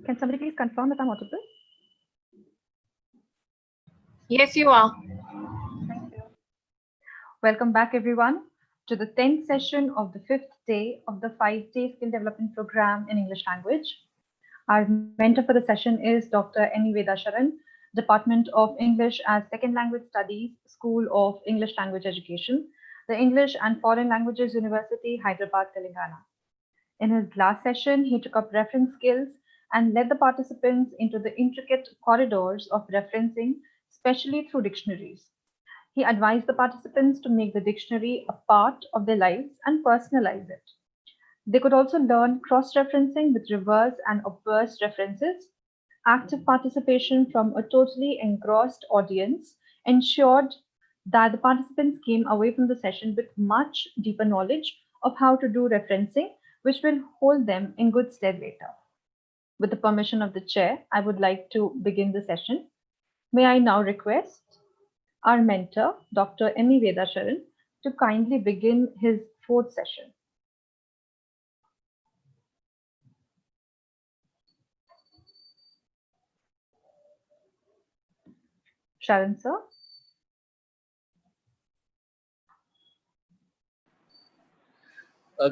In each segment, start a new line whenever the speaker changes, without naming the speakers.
Can somebody please confirm that I'm audible?
Yes, you are.
Thank you. Welcome back, everyone, to the 10th session of the 5th day of the 5-day skill development program in English language. Our mentor for the session is Dr. Veda Sharan, Department of English as Second Language Studies, School of English Language Education, the English and Foreign Languages University, Hyderabad, Telangana. In his last session, he took up reference skills and led the participants into the intricate corridors of referencing, especially through dictionaries. He advised the participants to make the dictionary a part of their lives and personalize it. They could also learn cross-referencing with reverse and obverse references. Active participation from a totally engrossed audience ensured that the participants came away from the session with much deeper knowledge of how to do referencing, which will hold them in good stead later. With the permission of the chair, I would like to begin the session. May I now request our mentor, Dr. Veda Sharan, to kindly begin his 4th session. Sharan, sir.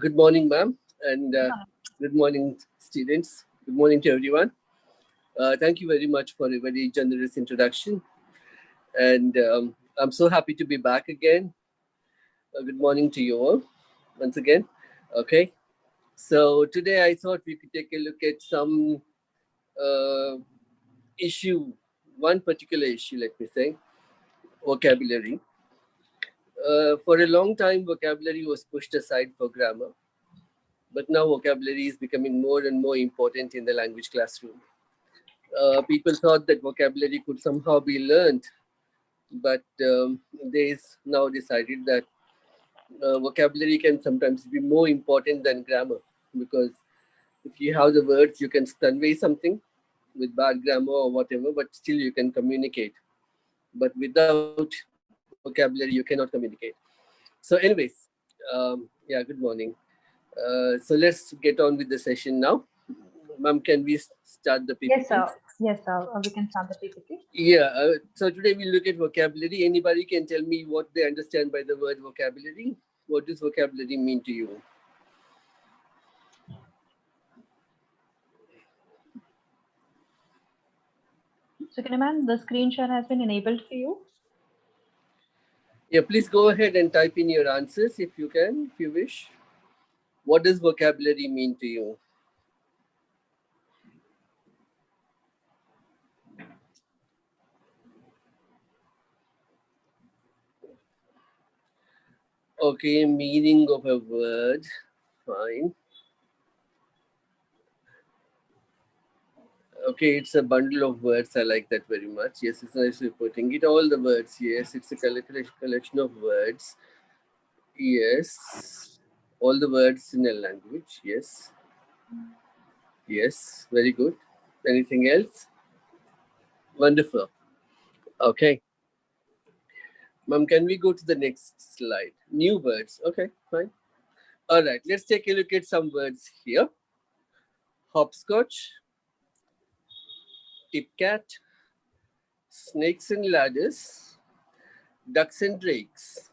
Good morning, ma'am, and good morning, students. Good morning to everyone. Thank you very much for a very generous introduction. And I'm so happy to be back again. Good morning to you all once again. Okay, so today I thought we could take a look at some one particular issue, let me say, vocabulary. For a long time, vocabulary was pushed aside for grammar. But now vocabulary is becoming more and more important in the language classroom. People thought that vocabulary could somehow be learned, but they now decided that vocabulary can sometimes be more important than grammar, because if you have the words, you can convey something with bad grammar or whatever, but still you can communicate. But without vocabulary, you cannot communicate. So anyways, yeah, good morning. So let's get on with the session now. Ma'am, can we start the PPT?
Yes, sir. Yes, sir. We can start the PPT.
Yeah, so today we'll look at vocabulary. Anybody can tell me what they understand by the word vocabulary? What does vocabulary mean to you?
So, Kinaman, the screen share has been enabled for you.
Yeah, please go ahead and type in your answers if you can, if you wish. What does vocabulary mean to you? Okay, meaning of a word. Fine. Okay, it's a bundle of words. I like that very much. Yes, it's nice way putting it. All the words. Yes, it's a collection of words. Yes. All the words in a language. Yes. Yes. Very good. Anything else? Wonderful. Okay. Ma'am, can we go to the next slide? New words. Okay, fine. All right. Let's take a look at some words here. Hopscotch, tipcat, snakes and ladders, ducks and drakes.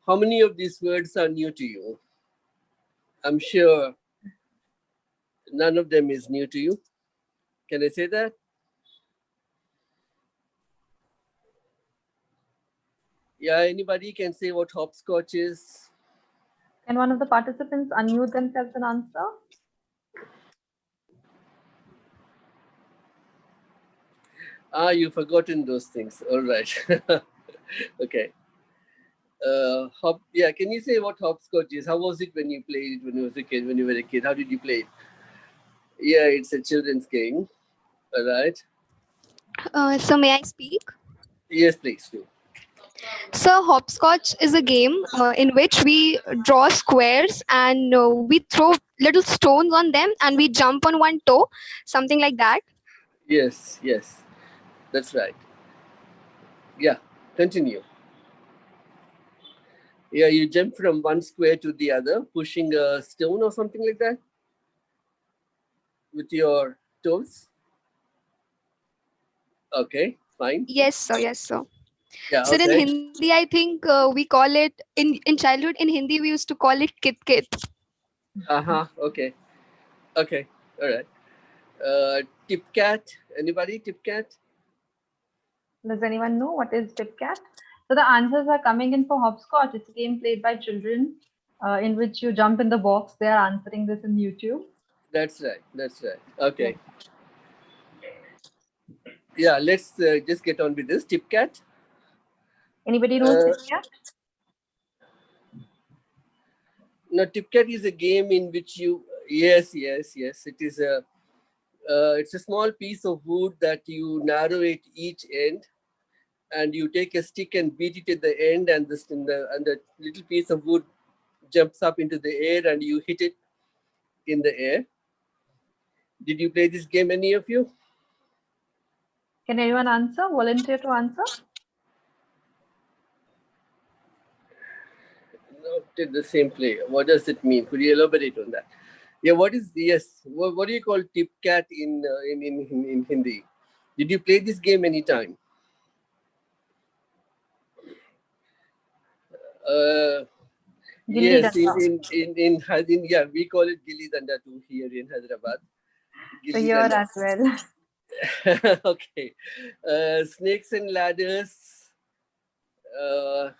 How many of these words are new to you? I'm sure none of them is new to you. Can I say that? Yeah, anybody can say what hopscotch is?
Can one of the participants unmute themselves and answer?
Ah, you've forgotten those things. All right. Okay. Yeah, can you say what hopscotch is? How was it when you played it when you was a kid? When you were a kid, how did you play it? Yeah, it's a children's game. All right.
So may I speak?
Yes, please do.
So hopscotch is a game in which we draw squares and we throw little stones on them and we jump on one toe, something like that.
Yes, yes, that's right. Yeah, continue. Yeah, you jump from one square to the other, pushing a stone or something like that. with your toes? Okay, fine.
Yes, sir. Yes, sir.
Yeah,
Sir, in
okay.
Hindi, I think we call it in childhood. In Hindi, we used to call it kit kit.
Okay. Okay. All right. Tip cat. Anybody? Tip cat?
Does anyone know what is Tipcat? So the answers are coming in for hopscotch. It's a game played by children in which you jump in the box. They are answering this in YouTube.
That's right. That's right.
Yes.
Okay. Yeah, let's just get on with this. Tip cat.
Anybody knows
Uh,
Tipcat?
now, tip cat is a game in which you. Yes, yes, yes. It is a. It's a small piece of wood that you narrow it each end, and you take a stick and beat it at the end, and the little piece of wood jumps up into the air, and you hit it in the air. Did you play this game, any of you?
Can anyone answer? Volunteer to answer?
Not at the same play. What does it mean? Could you elaborate on that? Yeah, what is yes? What do you call tip cat in Hindi? Did you play this game anytime? Uh,
Gilli
yes,
Danda.
yeah, we call it Gilli Danda too here in Hyderabad.
So
Gilli
here
Danda.
as well.
Okay. Snakes and ladders. Uh,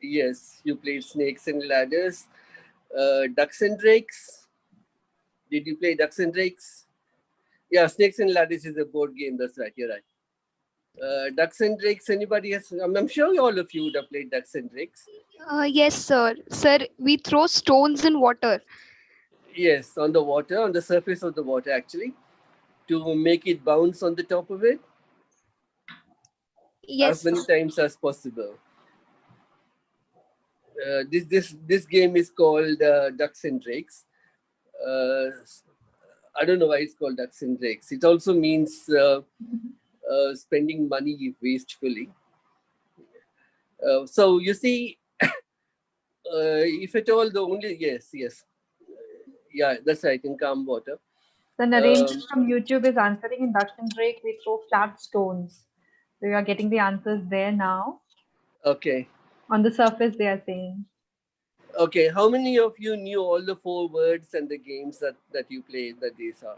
yes, you played snakes and ladders. Ducks and drakes. Did you play ducks and drakes? Yeah, snakes and ladders is a board game. That's right. You're right. Ducks and drakes. Anybody has? I'm sure all of you would have played ducks and drakes.
Yes, sir. Sir, we throw stones in water.
Yes, on the water, on the surface of the water, actually, to make it bounce on the top of it
Yes,
as
sir.
many times as possible. This game is called Ducks and Drakes. Uh, I don't know why it's called Ducks and Drakes. It also means spending money wastefully. So you see, if at all, the only yes, yeah, that's right, in calm water.
The narrator from YouTube is answering in Ducks and Drake. We throw flat stones. So you are getting the answers there now.
Okay,
On the surface, they are saying.
okay. How many of you knew all the 4 words and the games that you played that these are?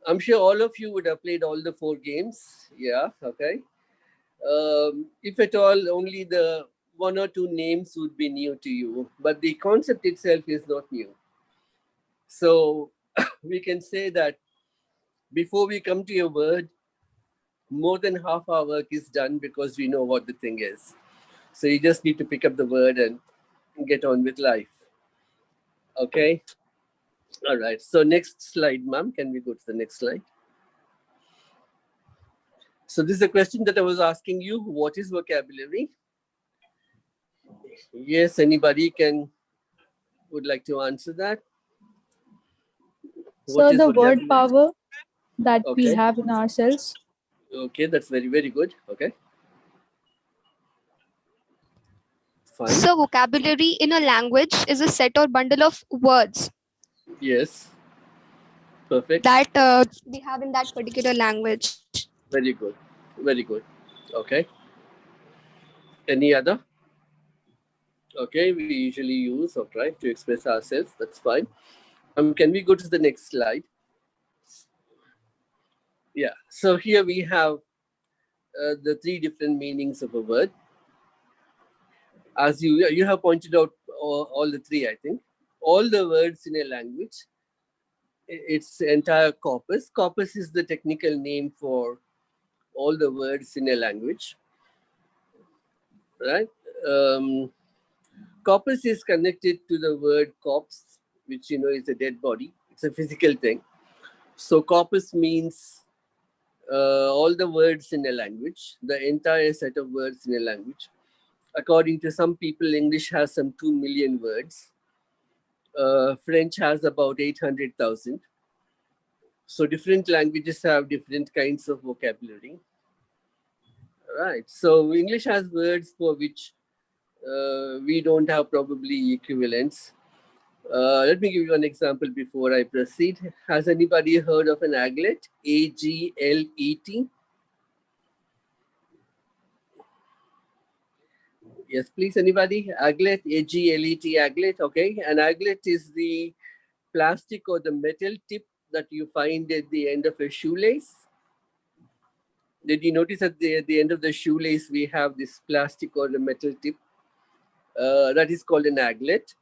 I'm sure all of you would have played all the 4 games. Yeah, okay. If at all, only the 1 or 2 names would be new to you, but the concept itself is not new. So we can say that before we come to a word, more than half our work is done because we know what the thing is. So you just need to pick up the word and get on with life. Okay. All right. So next slide, ma'am. Can we go to the next slide? So this is a question that I was asking you. What is vocabulary? Yes, anybody would like to answer that? What
So
is
the word
vocabulary?
power that we
Okay.
have in ourselves.
Okay, that's very, very good. Okay. Fine.
So, vocabulary in a language is a set or bundle of words
Yes. Perfect.
that we have in that particular language.
Very good. Very good. Okay. Any other? Okay, we usually use or try to express ourselves. That's fine. Can we go to the next slide? Yeah. So here we have the 3 different meanings of a word. As you have pointed out all the 3, I think. All the words in a language, its entire corpus. Corpus is the technical name for all the words in a language, right? Corpus is connected to the word corpse, which is a dead body. It's a physical thing. So corpus means all the words in a language, the entire set of words in a language. According to some people, English has some 2 million words. French has about 800,000. So different languages have different kinds of vocabulary. Right. So English has words for which we don't have probably equivalents. Let me give you an example before I proceed. Has anybody heard of an aglet? A-G-L-E-T? Yes, please, anybody? Aglet, A-G-L-E-T, aglet, okay. An aglet is the plastic or the metal tip that you find at the end of a shoelace. Did you notice at the end of the shoelace, we have this plastic or the metal tip? That is called an aglet.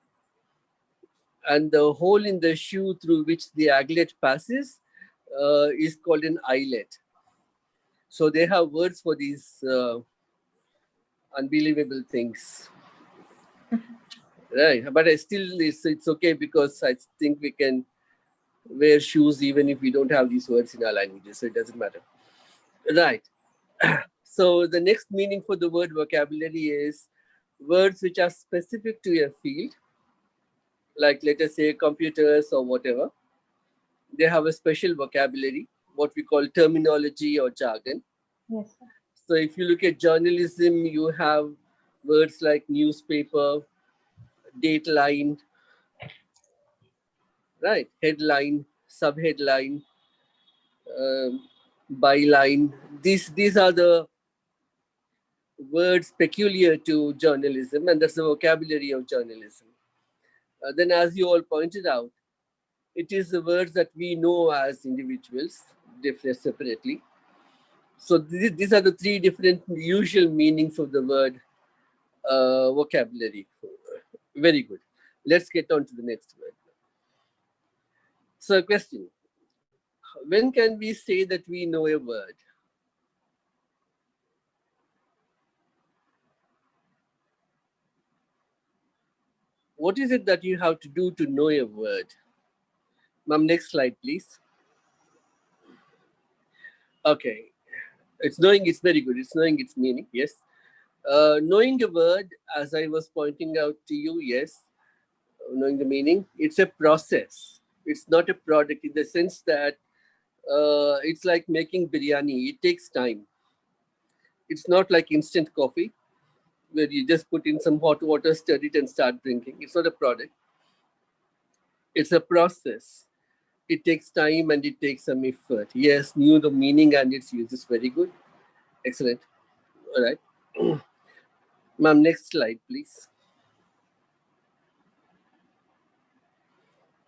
And the hole in the shoe through which the aglet passes is called an eyelet. So they have words for these unbelievable things. Right, but I still, it's okay because I think we can wear shoes even if we don't have these words in our languages, so it doesn't matter. Right. So the next meaning for the word vocabulary is words which are specific to a field, like let us say computers or whatever. They have a special vocabulary, what we call terminology or jargon.
Yes, sir.
So if you look at journalism, you have words like newspaper, dateline, right? Headline, subheadline, byline. These are the words peculiar to journalism, and that's the vocabulary of journalism. Then, as you all pointed out, it is the words that we know as individuals, different separately. So these are the three different usual meanings of the word vocabulary. Very good. Let's get on to the next word. So, a question. When can we say that we know a word? What is it that you have to do to know a word? Ma'am, next slide, please. Okay. It's knowing, it's very good. It's knowing its meaning, yes. Knowing a word, as I was pointing out to you, yes, knowing the meaning, it's a process. It's not a product in the sense that it's like making biryani. It takes time. It's not like instant coffee where you just put in some hot water, stir it, and start drinking. It's not a product. It's a process. It takes time and it takes some effort. Yes, knew the meaning and its use is very good. Excellent. All right. Ma'am, next slide, please.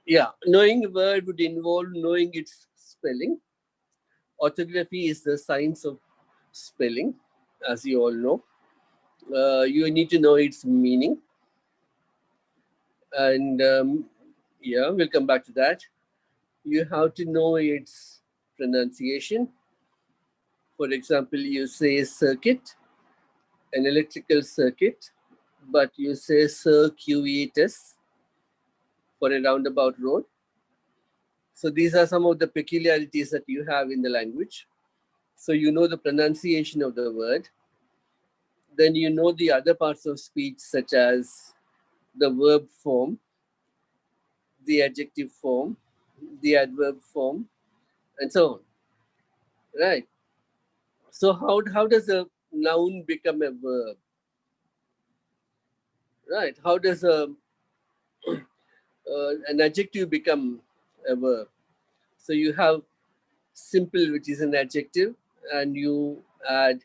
Yeah, knowing a word would involve knowing its spelling. Orthography is the science of spelling, as you all know. You need to know its meaning. And yeah, we'll come back to that. You have to know its pronunciation. For example, you say circuit, an electrical circuit, but you say circuitous for a roundabout road. So these are some of the peculiarities that you have in the language. So you know the pronunciation of the word. Then you know the other parts of speech, such as the verb form, the adjective form, the adverb form, and so on. Right. So how does a noun become a verb? Right. How does an adjective become a verb? So you have simple, which is an adjective, and you add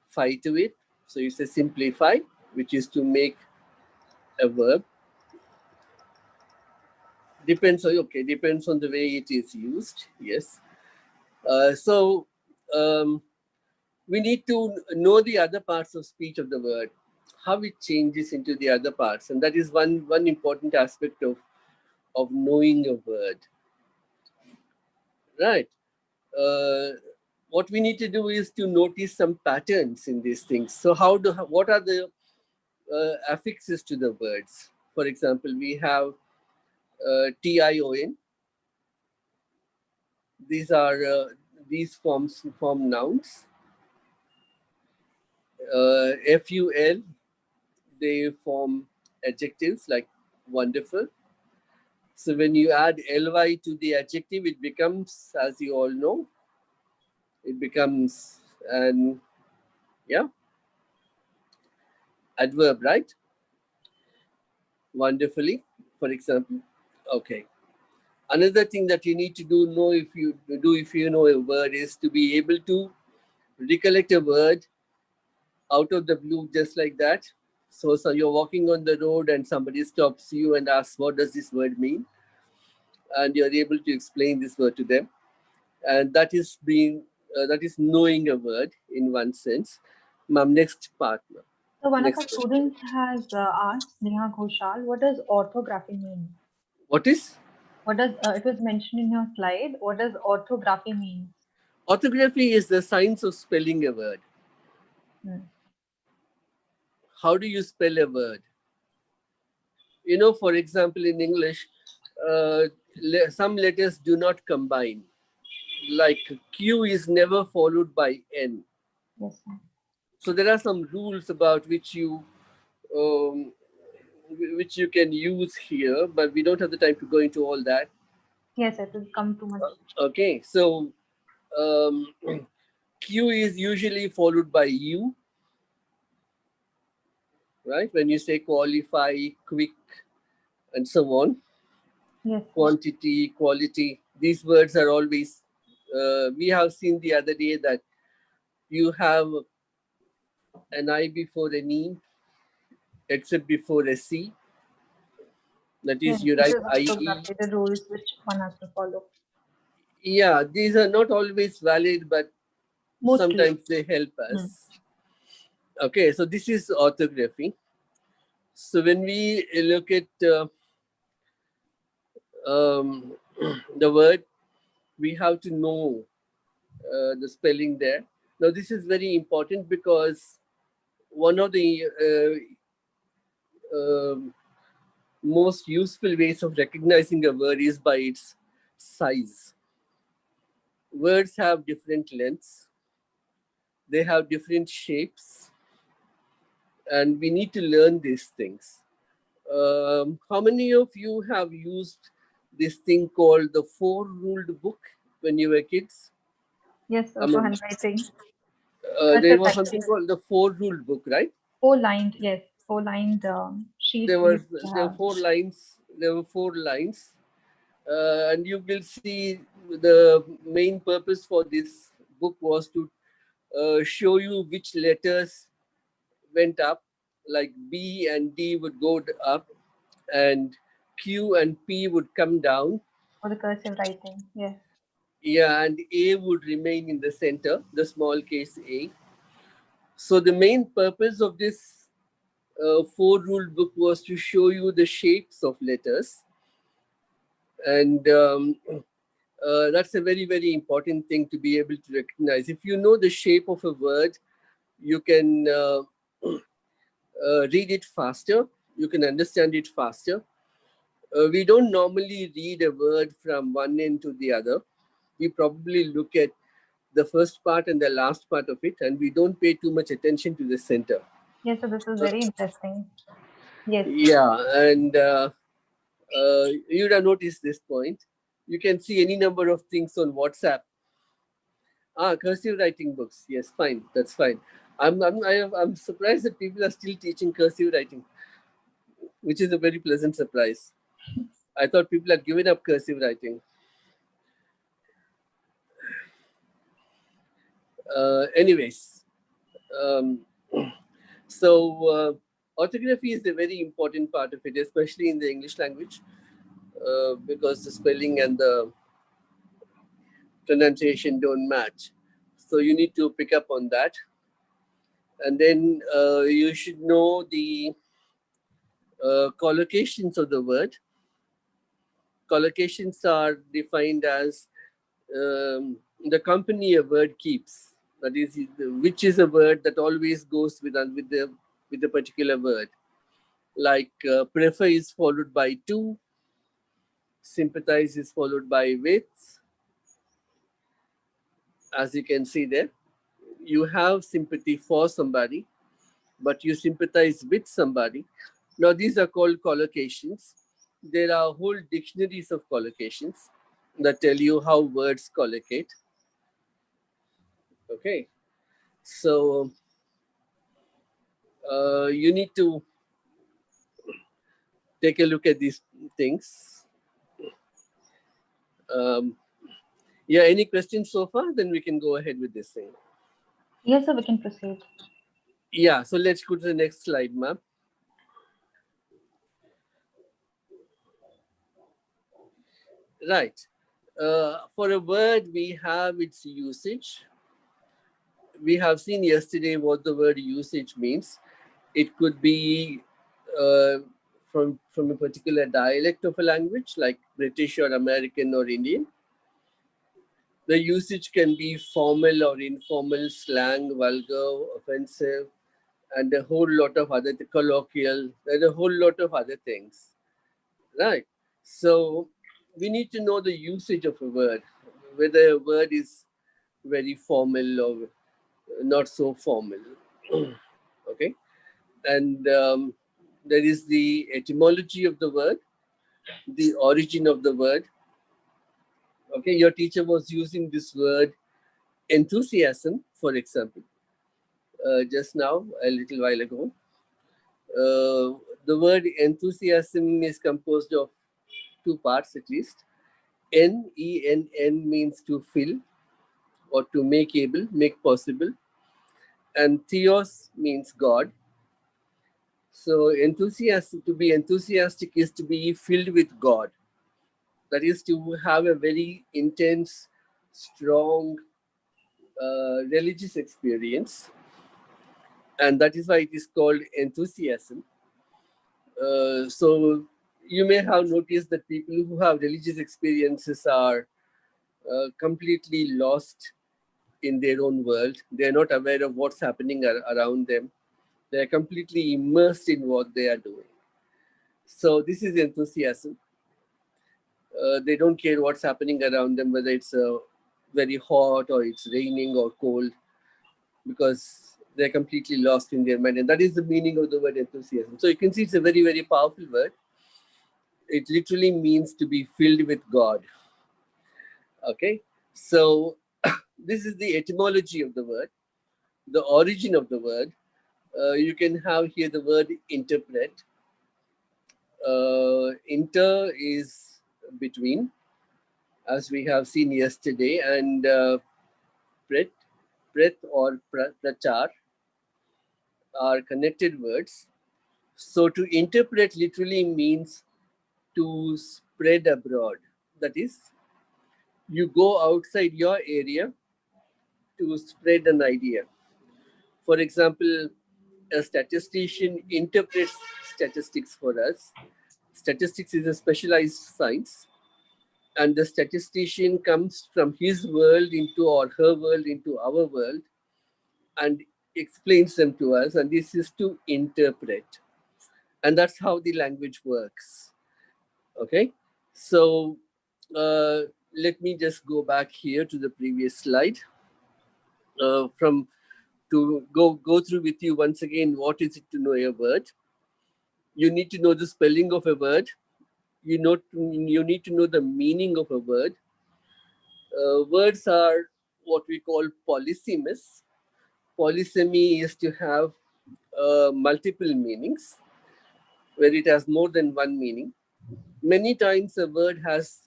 "fy" to it. So you say simplify, which is to make a verb. Depends on the way it is used. Yes. So we need to know the other parts of speech of the word, how it changes into the other parts, and that is one important aspect of knowing a word. Right. What we need to do is to notice some patterns in these things. So what are the affixes to the words? For example, we have tion. These form nouns. Ful, they form adjectives like wonderful. So when you add ly to the adjective, it becomes, as you all know, it becomes an adverb, right? Wonderfully. for example. Okay. Another thing that you need to know if you know a word is to be able to recollect a word out of the blue just like that. So you're walking on the road and somebody stops you and asks, what does this word mean? And you're able to explain this word to them. And that is knowing a word in one sense. Ma'am, next part. Ma'am.
So one of
Next
our
question.
students has asked, Neha Ghoshal, what does orthography mean?
What is?
What does it was mentioned in your slide? What does orthography mean?
Orthography is the science of spelling a word.
Hmm.
How do you spell a word? For example, in English, some letters do not combine. Like Q is never followed by N.
Yes, sir.
So there are some rules about um, which you can use here, but we don't have the time to go into all that.
Yes, it will come too much.
Okay, so um, Q is usually followed by U, right? When you say qualify, quick, and so on,
Yes, sir.
quantity, quality, these words are always, we have seen the other day that you have an I before an E, except before a C. That
Yes,
is, you
this
write
is
IE.
orthography, the rules which one has to follow.
Yeah, these are not always valid, but
Mostly.
sometimes they help us. Okay, so this is orthography. So when we look at um, the word, we have to know the spelling there. Now, this is very important because one of the most useful ways of recognizing a word is by its size. Words have different lengths, they have different shapes, and we need to learn these things. How many of you have used this thing called the four ruled book when you were kids?
Yes, sir,
I
for
mean,
handwriting.
there
Cursive
was something
writing.
called the four ruled book, right?
Four-lined, yes, four-lined sheet
There
we
was
used to
there were
have.
four lines. There were four lines, and you will see the main purpose for this book was to show you which letters went up, like B and D would go up, and Q and P would come down.
For the cursive writing, yes.
Yeah, and A would remain in the center, the small case A. So the main purpose of this four ruled book was to show you the shapes of letters, and that's a very, very important thing to be able to recognize. If you know the shape of a word, you can read it faster, you can understand it faster. We don't normally read a word from one end to the other. We probably look at the first part and the last part of it, and we don't pay too much attention to the center.
Yes, so this is very interesting. Yes.
Yeah, and you'd have noticed this point. You can see any number of things on WhatsApp. Cursive writing books. Yes, fine. That's fine. I'm surprised that people are still teaching cursive writing, which is a very pleasant surprise. I thought people had given up cursive writing. Anyways, um, so orthography is a very important part of it, especially in the English language, because the spelling and the pronunciation don't match. So you need to pick up on that. And then you should know the collocations of the word. Collocations are defined as the company a word keeps. That is, which is a word that always goes with the particular word. Like prefer is followed by to, sympathize is followed by with, as you can see there. You have sympathy for somebody, but you sympathize with somebody. Now, these are called collocations. There are whole dictionaries of collocations that tell you how words collocate. Okay, so you need to take a look at these things. Yeah, any questions so far? Then we can go ahead with this thing.
Yes, sir, we can proceed.
Yeah, so let's go to the next slide, ma'am. Right. For a word, we have its usage. We have seen yesterday what the word usage means. It could be uh, from a particular dialect of a language, like British or American or Indian. The usage can be formal or informal, slang, vulgar, offensive, and a whole lot of other colloquial, and a whole lot of other things. Right. So we need to know the usage of a word, whether a word is very formal or not so formal. Okay. And there is the etymology of the word, the origin of the word. Okay. Your teacher was using this word enthusiasm, for example, just now, a little while ago. The word enthusiasm is composed of two parts at least. N means to fill or to make able, make possible. And theos means God. So enthusiasm, to be enthusiastic is to be filled with God. That is to have a very intense, strong religious experience. And that is why it is called enthusiasm. So you may have noticed that people who have religious experiences are completely lost in their own world. They are not aware of what's happening around them. They are completely immersed in what they are doing. So this is enthusiasm. They don't care what's happening around them, whether it's very hot or it's raining or cold, because they're completely lost in their mind. And that is the meaning of the word enthusiasm. So you can see it's a very, very powerful word. It literally means to be filled with God. Okay, so this is the etymology of the word, the origin of the word. You can have here the word interpret. Inter is between, as we have seen yesterday, and pret or prachar are connected words. So to interpret literally means to spread abroad. That is, you go outside your area to spread an idea. For example, a statistician interprets statistics for us. Statistics is a specialized science, and the statistician comes from his world into or her world into our world and explains them to us, and this is to interpret. And that's how the language works. Okay, so let me just go back here to the previous slide. From to go through with you once again, what is it to know a word? You need to know the spelling of a word. You need to know the meaning of a word. Words are what we call polysemous. Polysemy is to have multiple meanings, where it has more than one meaning. Many times a word has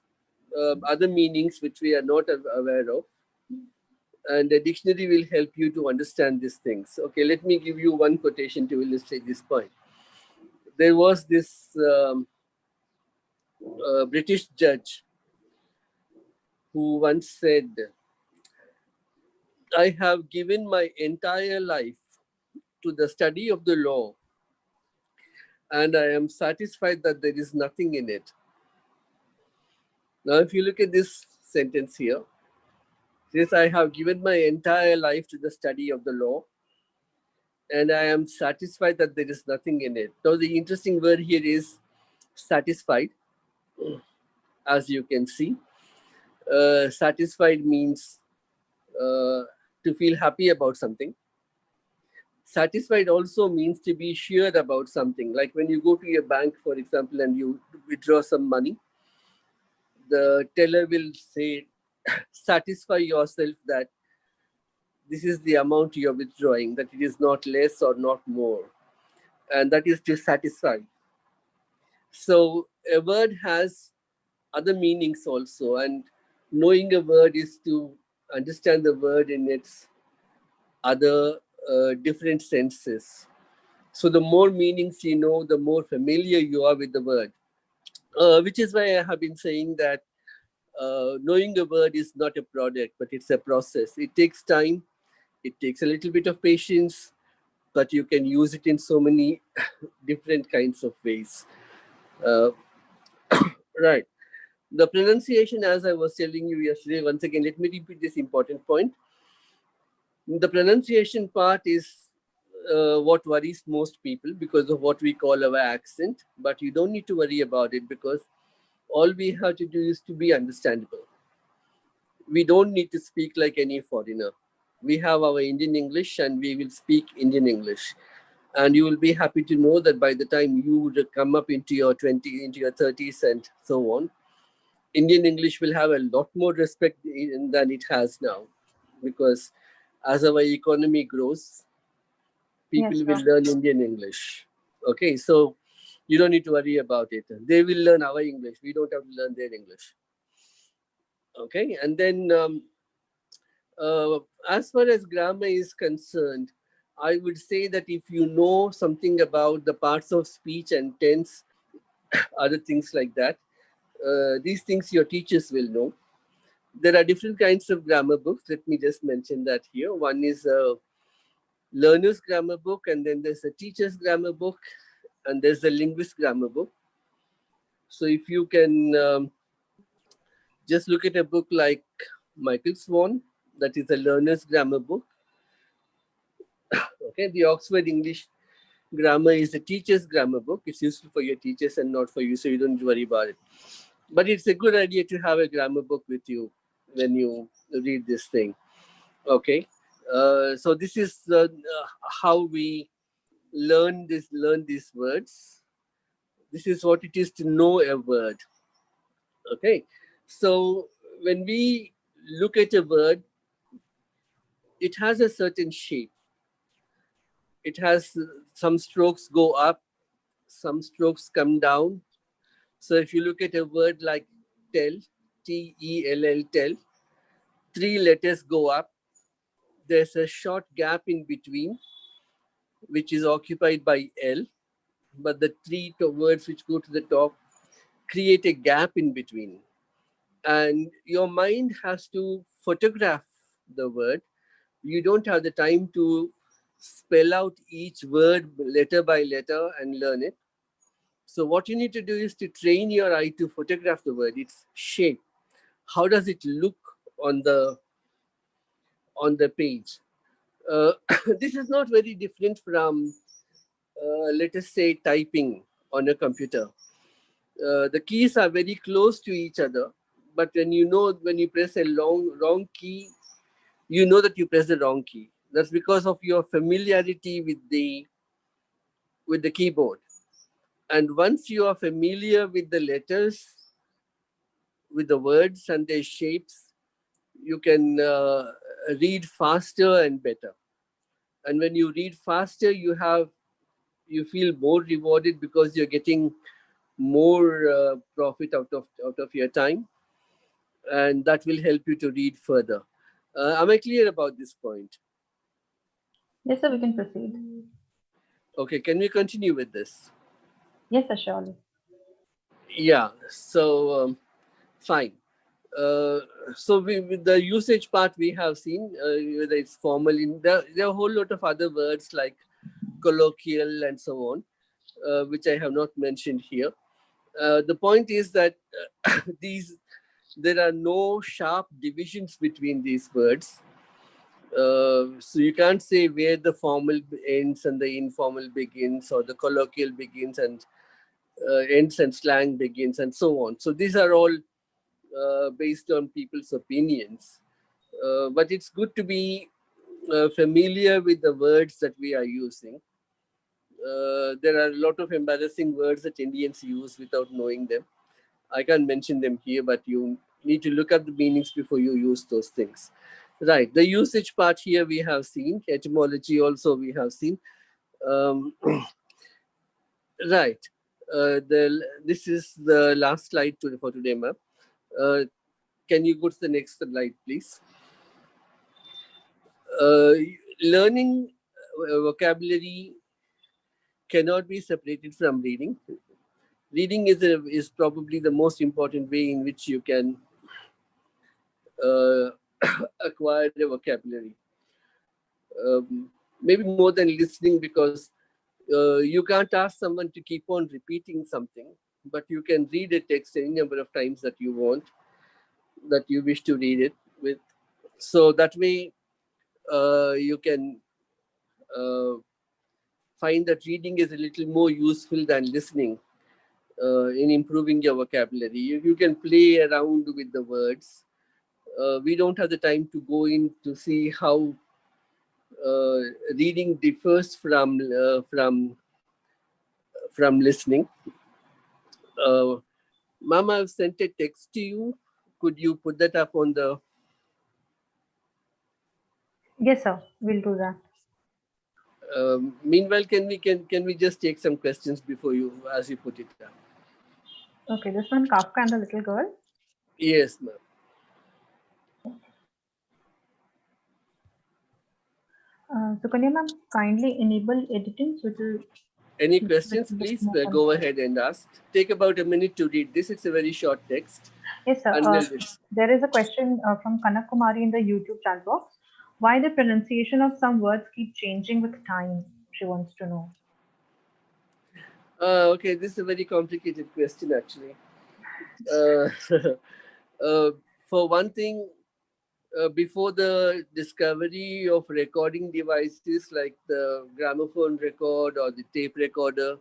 other meanings which we are not aware of, and a dictionary will help you to understand these things. Okay, let me give you one quotation to illustrate this point. There was this British judge who once said, I have given my entire life to the study of the law, and I am satisfied that there is nothing in it. Now, if you look at this sentence here, it says, I have given my entire life to the study of the law, and I am satisfied that there is nothing in it. Now, the interesting word here is satisfied, as you can see. Satisfied means to feel happy about something. Satisfied also means to be sure about something. Like when you go to your bank, for example, and you withdraw some money, the teller will say, satisfy yourself that this is the amount you are withdrawing, that it is not less or not more. And that is to satisfy. So a word has other meanings also, and knowing a word is to understand the word in its other different senses. So the more meanings you know, the more familiar you are with the word. Which is why I have been saying that knowing a word is not a product, but it's a process. It takes time, it takes a little bit of patience, but you can use it in so many different kinds of ways. Uh, right. The pronunciation, as I was telling you yesterday, once again, let me repeat this important point. The pronunciation part is what worries most people because of what we call our accent, but you don't need to worry about it because all we have to do is to be understandable. We don't need to speak like any foreigner. We have our Indian English and we will speak Indian English. And you will be happy to know that by the time you would come up into your 20s, into your 30s and so on, Indian English will have a lot more respect than it has now. Because as our economy grows, people
Yes,
will
sir.
learn Indian English. Okay, so you don't need to worry about it. They will learn our English. We don't have to learn their English. Okay, and then as far as grammar is concerned, I would say that if you know something about the parts of speech and tense, other things like that, these things your teachers will know. There are different kinds of grammar books. Let me just mention that here. One is a learner's grammar book, and then there's a teacher's grammar book, and there's a linguist grammar book. So if you can just look at a book like Michael Swan, that is a learner's grammar book. Okay, the Oxford English Grammar is a teacher's grammar book. It's useful for your teachers and not for you, so you don't worry about it. But it's a good idea to have a grammar book with you when you read this thing. Okay, so this is how we learn these words. This is what it is to know a word. Okay, so when we look at a word, it has a certain shape. It has some strokes go up, some strokes come down. So if you look at a word like tell, T-E-L-L, tell, three letters go up. There's a short gap in between, which is occupied by L, but the three words which go to the top create a gap in between. And your mind has to photograph the word. You don't have the time to spell out each word letter by letter and learn it. So what you need to do is to train your eye to photograph the word, its shape. How does it look on the page? This is not very different from, let us say, typing on a computer. The keys are very close to each other, but when you press a wrong key, you know that you press the wrong key. That's because of your familiarity with the keyboard. And once you are familiar with the letters, with the words and their shapes, you can read faster and better. And when you read faster, you feel more rewarded because you're getting more profit out of your time, and that will help you to read further. Am I clear about this point?
Yes, sir, we can proceed.
Okay, can we continue with this?
Yes, sir, surely.
Yeah, so fine. Uh, so with the usage part we have seen, whether it's formal, there are a whole lot of other words like colloquial and so on, which I have not mentioned here. The point is that there are no sharp divisions between these words. So you can't say where the formal ends and the informal begins, or the colloquial begins and ends and slang begins, and so on. So these are all based on people's opinions. But it's good to be familiar with the words that we are using. There are a lot of embarrassing words that Indians use without knowing them. I can't mention them here, but you need to look up the meanings before you use those things. Right. The usage part here we have seen. Etymology also we have seen. Um, right. This is the last slide for today, ma'am. Can you go to the next slide, please? Learning vocabulary cannot be separated from reading. Reading is probably the most important way in which you can acquire a vocabulary. Maybe more than listening, because you can't ask someone to keep on repeating something, but you can read a text any number of times that you want, that you wish to read it with. So that way, you can find that reading is a little more useful than listening in improving your vocabulary. You can play around with the words. We don't have the time to go in to see how reading differs from listening. Mama, I've sent a text to you. Could you put that up on the?
Yes, sir. We'll do that.
Meanwhile, can we just take some questions before you, as you put it up?
Okay, this one, Kafka and the Little Girl.
Yes, ma'am.
Sukanya ma'am, kindly enable editing so it will.
Any questions, please go ahead and ask. Take about a minute to read this. It's a very short text.
Yes, sir. There is a question from Kanak Kumari in the YouTube chat box. Why the pronunciation of some words keep changing with time? She wants to know.
Okay, this is a very complicated question, actually. For one thing, before the discovery of recording devices like the gramophone record or the tape recorder,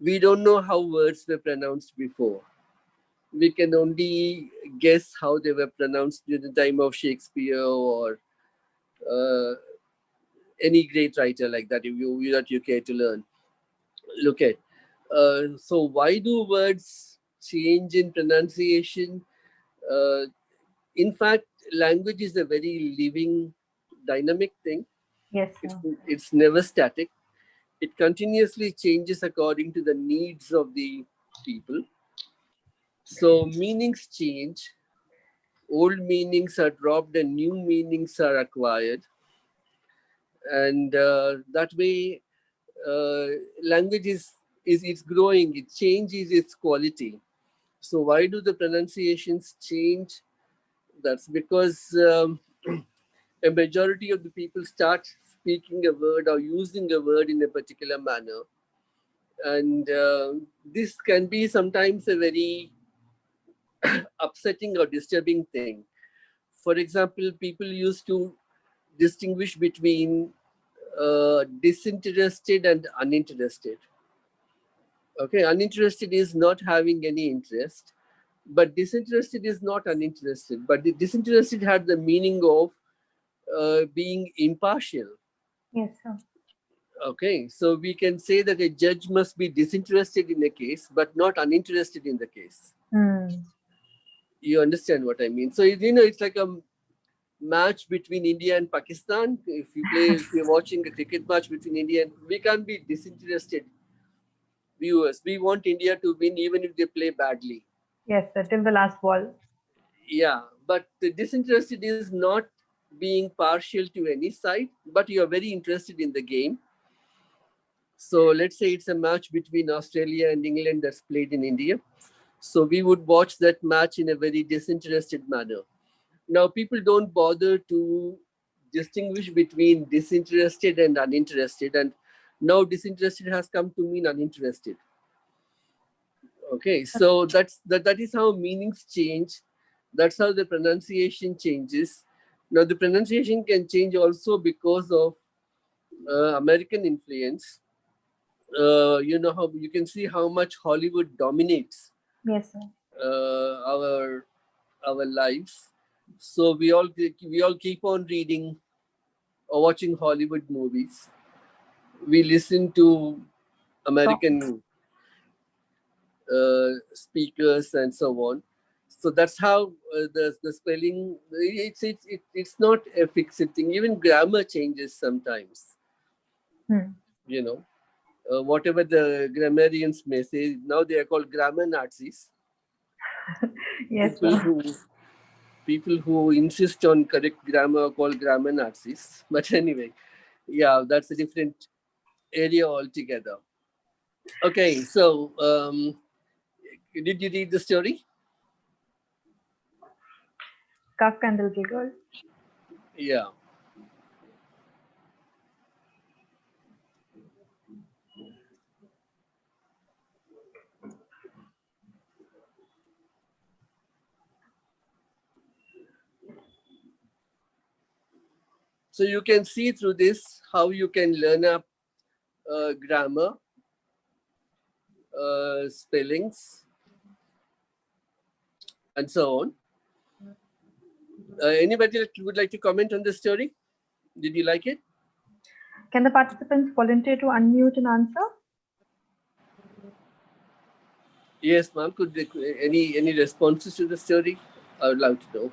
we don't know how words were pronounced before. We can only guess how they were pronounced during the time of Shakespeare or any great writer like that, if you care to look at. So why do words change in pronunciation? In fact, language is a very living, dynamic thing.
Yes,
it's never static. It continuously changes according to the needs of the people. So meanings change. Old meanings are dropped and new meanings are acquired. And that way, language is it's growing. It changes its quality. So why do the pronunciations change? That's because a majority of the people start speaking a word or using a word in a particular manner. And this can be sometimes a very upsetting or disturbing thing. For example, people used to distinguish between disinterested and uninterested. Okay, uninterested is not having any interest, but disinterested is not uninterested. But the disinterested had the meaning of being impartial.
Yes, sir.
Okay, so we can say that a judge must be disinterested in a case, but not uninterested in the case. You understand what I mean? So, it's like a match between India and Pakistan. If you're watching a cricket match between India and, we can't be disinterested viewers. We want India to win even if they play badly.
Yes, sir, till the last ball.
Yeah, but the disinterested is not being partial to any side, but you are very interested in the game. So let's say it's a match between Australia and England that's played in India. So we would watch that match in a very disinterested manner. Now, people don't bother to distinguish between disinterested and uninterested. And now disinterested has come to mean uninterested. Okay, so that is how meanings change. That's how the pronunciation changes. Now, the pronunciation can change also because of American influence. How you can see how much Hollywood dominates.
Yes, sir.
Our lives. So we all keep on reading or watching Hollywood movies. We listen to American speakers and so on. So that's how the spelling. It's not a fixed thing. Even grammar changes sometimes. You know. whatever the grammarians may say, now they are called grammar Nazis.
Yes,
People
sir.
who people who insist on correct grammar are called grammar Nazis. But anyway, yeah, that's a different area altogether. Okay, so did you read the story?
Kafka and the Little Girl.
Yeah. So you can see through this how you can learn up grammar, spellings, and so on. Anybody that would like to comment on the story? Did you like it?
Can the participants volunteer to unmute and answer?
Yes, ma'am. Could any responses to the story? I would love to know.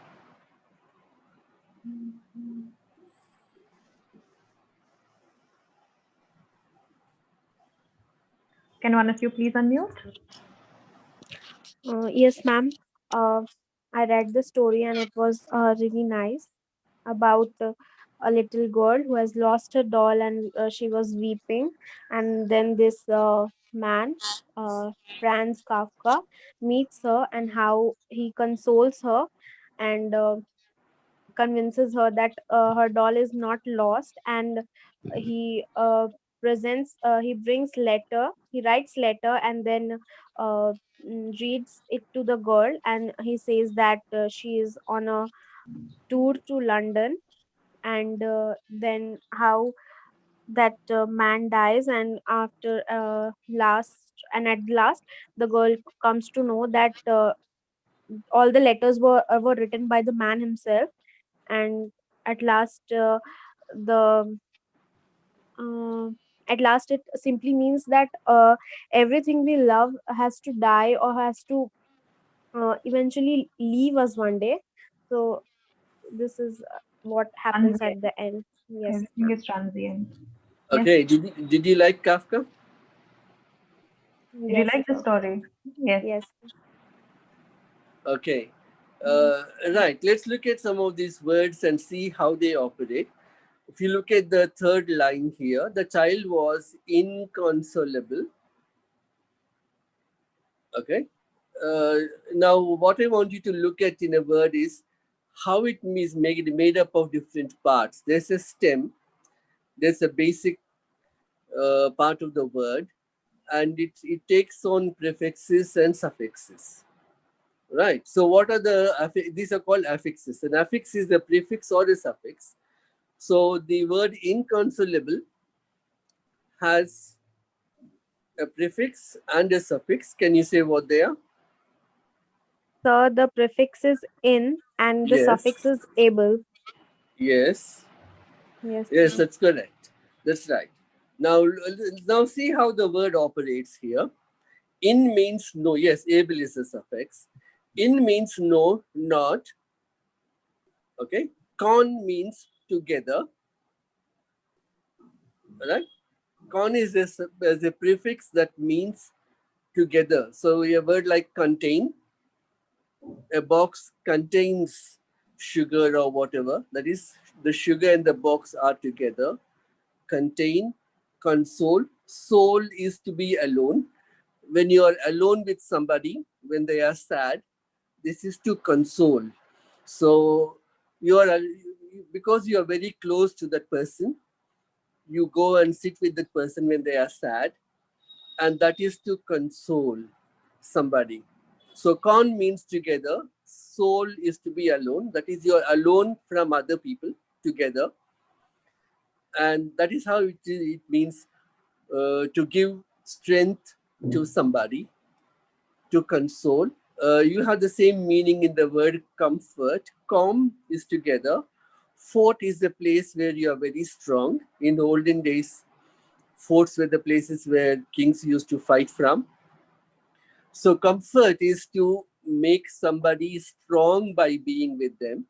Can one of you please unmute?
Yes, ma'am. I read the story and it was really nice about a little girl who has lost her doll and she was weeping. And then this man, Franz Kafka, meets her and how he consoles her and convinces her that her doll is not lost. And he he brings letter, he writes letter and then uh, reads it to the girl, and he says that she is on a tour to London. And then how that man dies, and after at last the girl comes to know that all the letters were written by the man himself. And at last the uh, at last it simply means that everything we love has to die or has to eventually leave us one day. So this is what happens
Transient.
at the end. Yes,
Everything is transient. Yes.
Okay. Did you like Kafka?
Did you
yes,
like the story? Yes.
yes.
Okay. Right. Let's look at some of these words and see how they operate. If you look at the third line here, the child was inconsolable. Okay. Now, what I want you to look at in a word is how it is made up of different parts. There's a stem, there's a basic part of the word, and it takes on prefixes and suffixes. Right. So, what are these are called affixes. An affix is a prefix or a suffix. So, the word inconsolable has a prefix and a suffix. Can you say what they are?
So the prefix is in and the
Yes.
suffix is able.
Yes.
Yes.
Yes, that's correct. That's right. Now see how the word operates here. In means no. Yes, able is a suffix. In means no, not. Okay. Con means together. Right. Con is a prefix that means together. So a word like contain, a box contains sugar or whatever. That is, the sugar and the box are together. Contain, console. Soul is to be alone. When you are alone with somebody, when they are sad, this is to console. So you are because you are very close to that person, you go and sit with that person when they are sad, and that is to console somebody. So con means together, soul is to be alone, that is you're alone from other people together, and that is how it means to give strength to somebody, to console. You have the same meaning in the word comfort. Com is together. Fort is the place where you are very strong. In the olden days, forts were the places where kings used to fight from. So comfort is to make somebody strong by being with them.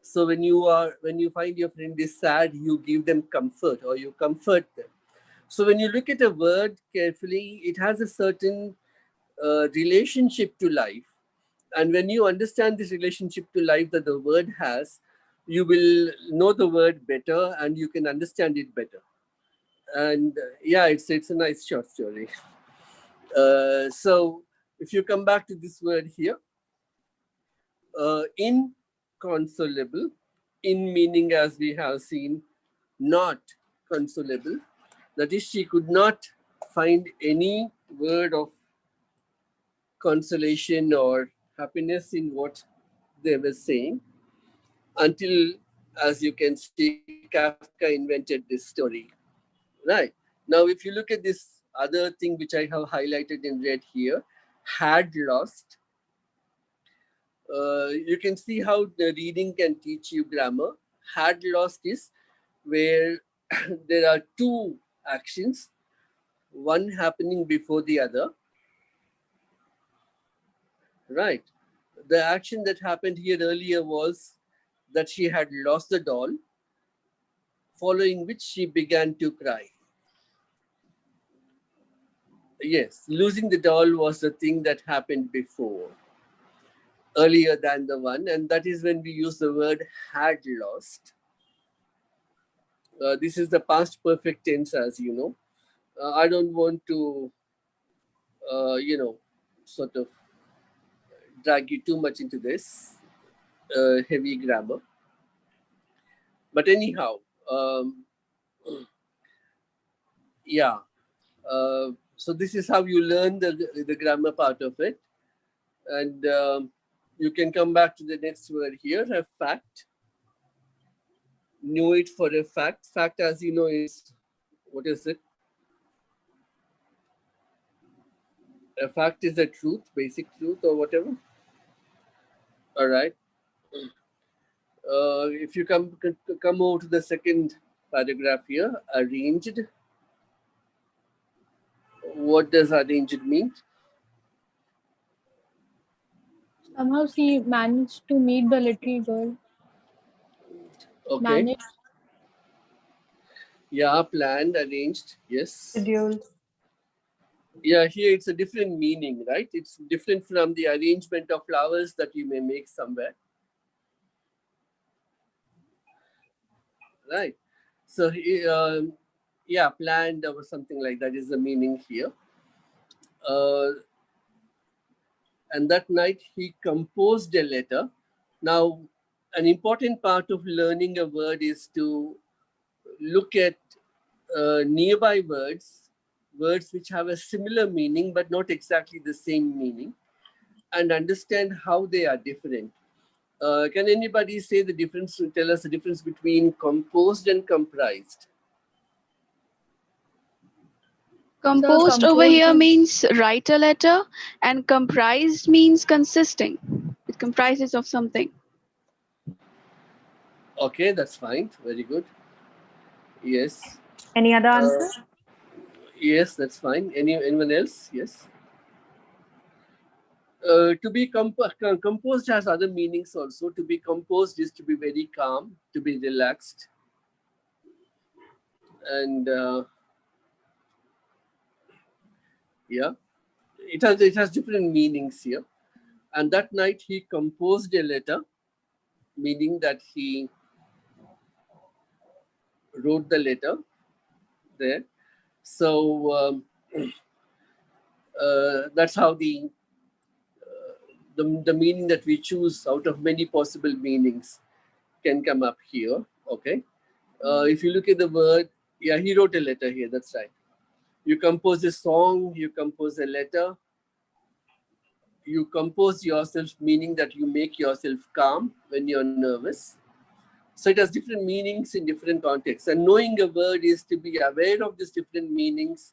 So when you find your friend is sad, you give them comfort or you comfort them. So when you look at a word carefully, it has a certain relationship to life. And when you understand this relationship to life that the word has, you will know the word better and you can understand it better. And yeah, it's a nice short story. So if you come back to this word here, inconsolable, in meaning as we have seen, not consolable. That is, she could not find any word of consolation or happiness in what they were saying until, as you can see, Kafka invented this story. Right. Now, if you look at this other thing which I have highlighted in red here, had lost, you can see how the reading can teach you grammar. Had lost is where there are two actions, one happening before the other. Right. The action that happened here earlier was that she had lost the doll, following which she began to cry. Yes, losing the doll was the thing that happened before, earlier than the one, and that is when we use the word had lost. This is the past perfect tense, as you know. I don't want to, sort of drag you too much into this heavy grammar. But anyhow, yeah. So this is how you learn the grammar part of it. And you can come back to the next word here, a fact. Knew it for a fact. Fact, as you know, is, what is it? A fact is a truth, basic truth or whatever. All right. If you come over to the second paragraph here, arranged. What does arranged mean?
Somehow she managed to meet the little girl.
Okay.
Managed.
Yeah, planned, arranged, yes.
Schedule.
Yeah, here it's a different meaning, right? It's different from the arrangement of flowers that you may make somewhere. Right. So, yeah, planned or something like that is the meaning here. And that night he composed a letter. Now, an important part of learning a word is to look at nearby words, words which have a similar meaning but not exactly the same meaning, and understand how they are different. Can anybody say the difference, tell us the difference between composed and comprised?
Composed over here means write a letter, and comprised means consisting. It comprises of something.
Okay, that's fine. Very good. Yes.
Any other answer?
Yes, that's fine. Anyone else? Yes. To be composed has other meanings also. To be composed is to be very calm, to be relaxed. And yeah, it has different meanings here. And that night he composed a letter, meaning that he wrote the letter there. So that's how the meaning that we choose out of many possible meanings can come up here. Okay. If you look at the word, yeah, he wrote a letter here. That's right. You compose a song, you compose a letter, you compose yourself, meaning that you make yourself calm when you're nervous. So it has different meanings in different contexts. And knowing a word is to be aware of these different meanings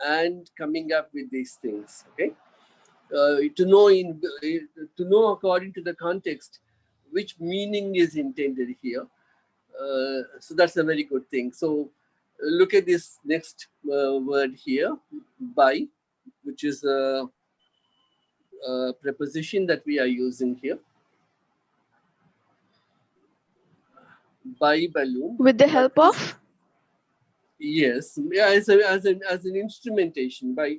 and coming up with these things. Okay. To know according to the context which meaning is intended here. So that's a very good thing. So look at this next word here, by, which is a preposition that we are using here. By balloon.
With the help of?
Yes, yeah, as an instrumentation by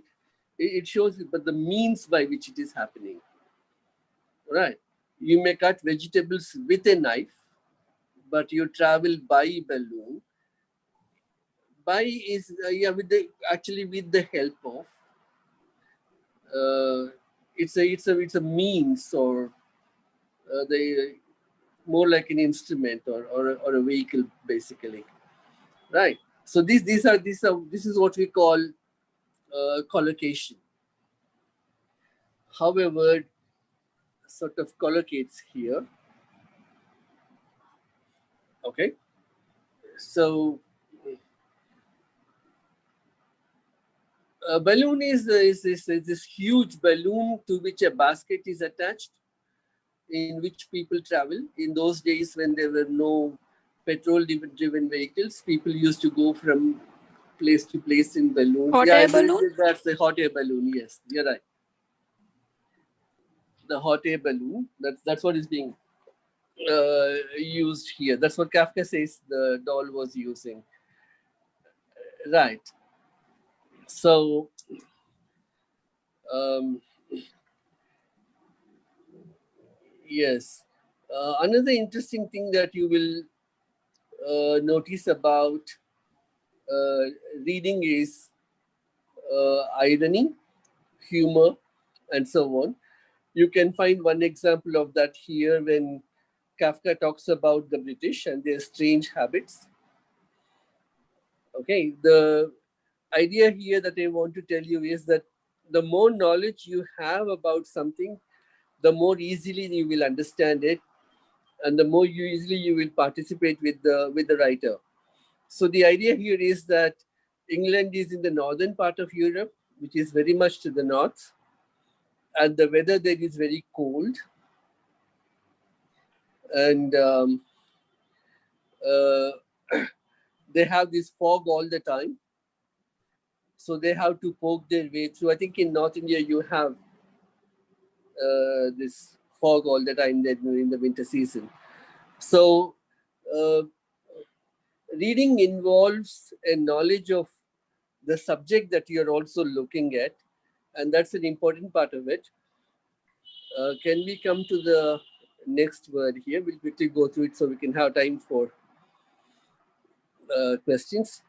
it shows, but the means by which it is happening. Right. You may cut vegetables with a knife, but you travel by balloon. By is yeah, with the actually with the help of it's a means, or the more like an instrument, or a vehicle basically, right? So this is what we call collocation. How a word sort of collocates here. Okay, so a balloon is this huge balloon to which a basket is attached, in which people travel. In those days when there were no petrol driven vehicles, people used to go from place to place in balloons.
Hot
Yeah,
air balloon?
that's the hot air balloon. Yes, you're right. The hot air balloon. That's what is being used here. That's what Kafka says the doll was using. Right. So um, yes, another interesting thing that you will notice about uh, reading is irony, humor, and so on. You can find one example of that here when Kafka talks about the British and their strange habits. Okay, the idea here that I want to tell you is that the more knowledge you have about something, the more easily you will understand it, and the more easily you will participate with the writer. So the idea here is that England is in the northern part of Europe, which is very much to the north, and the weather there is very cold, and uh, they have this fog all the time, so they have to poke their way through. I think in North India you have this fog all the time in the winter season. So uh, reading involves a knowledge of the subject that you're also looking at, and that's an important part of it. Can we come to the next word here? We'll quickly go through it so we can have time for questions.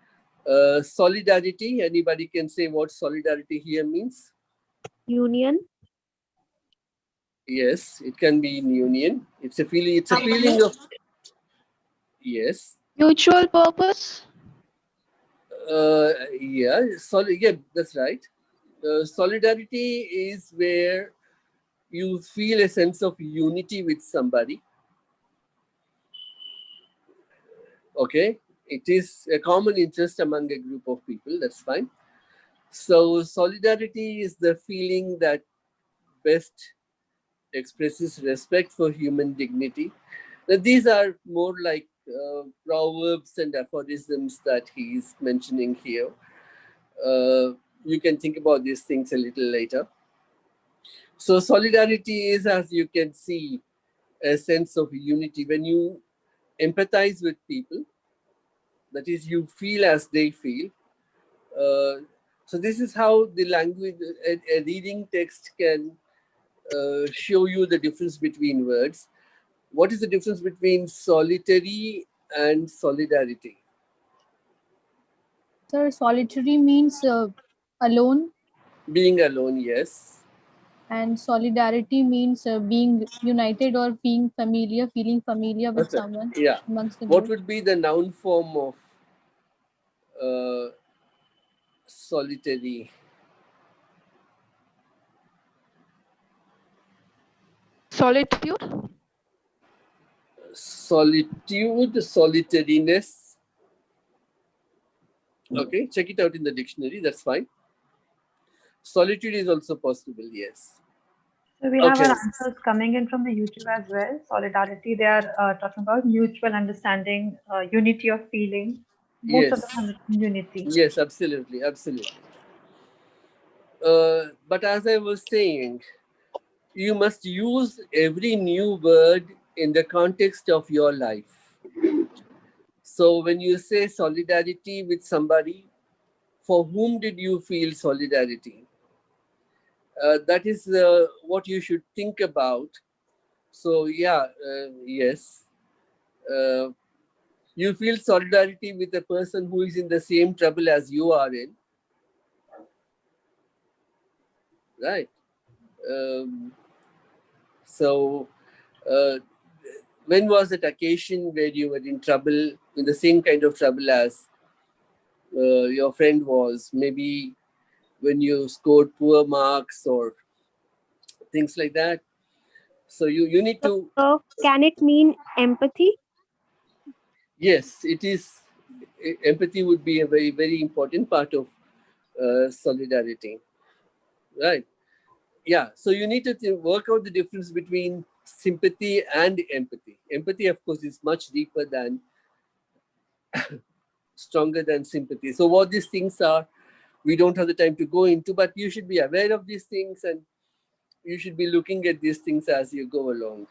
Solidarity. Anybody can say what solidarity here means?
Union.
Yes, it can be in union. It's a feeling. It's a feeling of yes.
Mutual purpose?
Yeah. Yeah, that's right. Solidarity is where you feel a sense of unity with somebody. Okay, it is a common interest among a group of people. That's fine. So solidarity is the feeling that best expresses respect for human dignity. Now, these are more like proverbs and aphorisms that he's mentioning here. You can think about these things a little later. So solidarity is, as you can see, a sense of unity. When you empathize with people, that is, you feel as they feel. So this is how the language, a reading text can show you the difference between words. What is the difference between solitary and solidarity?
Sir, solitary means alone,
Being alone, yes.
and solidarity means being united or being familiar, feeling familiar with
Okay.
someone
Yeah.
amongst the
What
group.
would be the noun form of uh, solitary?
Solitude?
Solitude, solitariness. Okay, check it out in the dictionary. That's fine. Solitude is also possible, yes.
So we have
Okay.
our answers coming in from the YouTube as well. Solidarity, they are talking about mutual understanding, unity of feeling. Most of them
Yes.
have unity.
Yes, absolutely. Absolutely. But as I was saying, you must use every new word in the context of your life. So when you say solidarity with somebody, for whom did you feel solidarity? That is what you should think about. So yeah, yes. You feel solidarity with a person who is in the same trouble as you are in, right? Um, so, when was that occasion where you were in trouble, in the same kind of trouble as your friend was? Maybe when you scored poor marks or things like that. So you need to,
So can it mean empathy?
yes, it is. Empathy would be a very, very important part of solidarity, right? Yeah, so you need to work out the difference between sympathy and empathy. Empathy, of course, is much deeper than, stronger than sympathy. So what these things are, we don't have the time to go into, but you should be aware of these things and you should be looking at these things as you go along,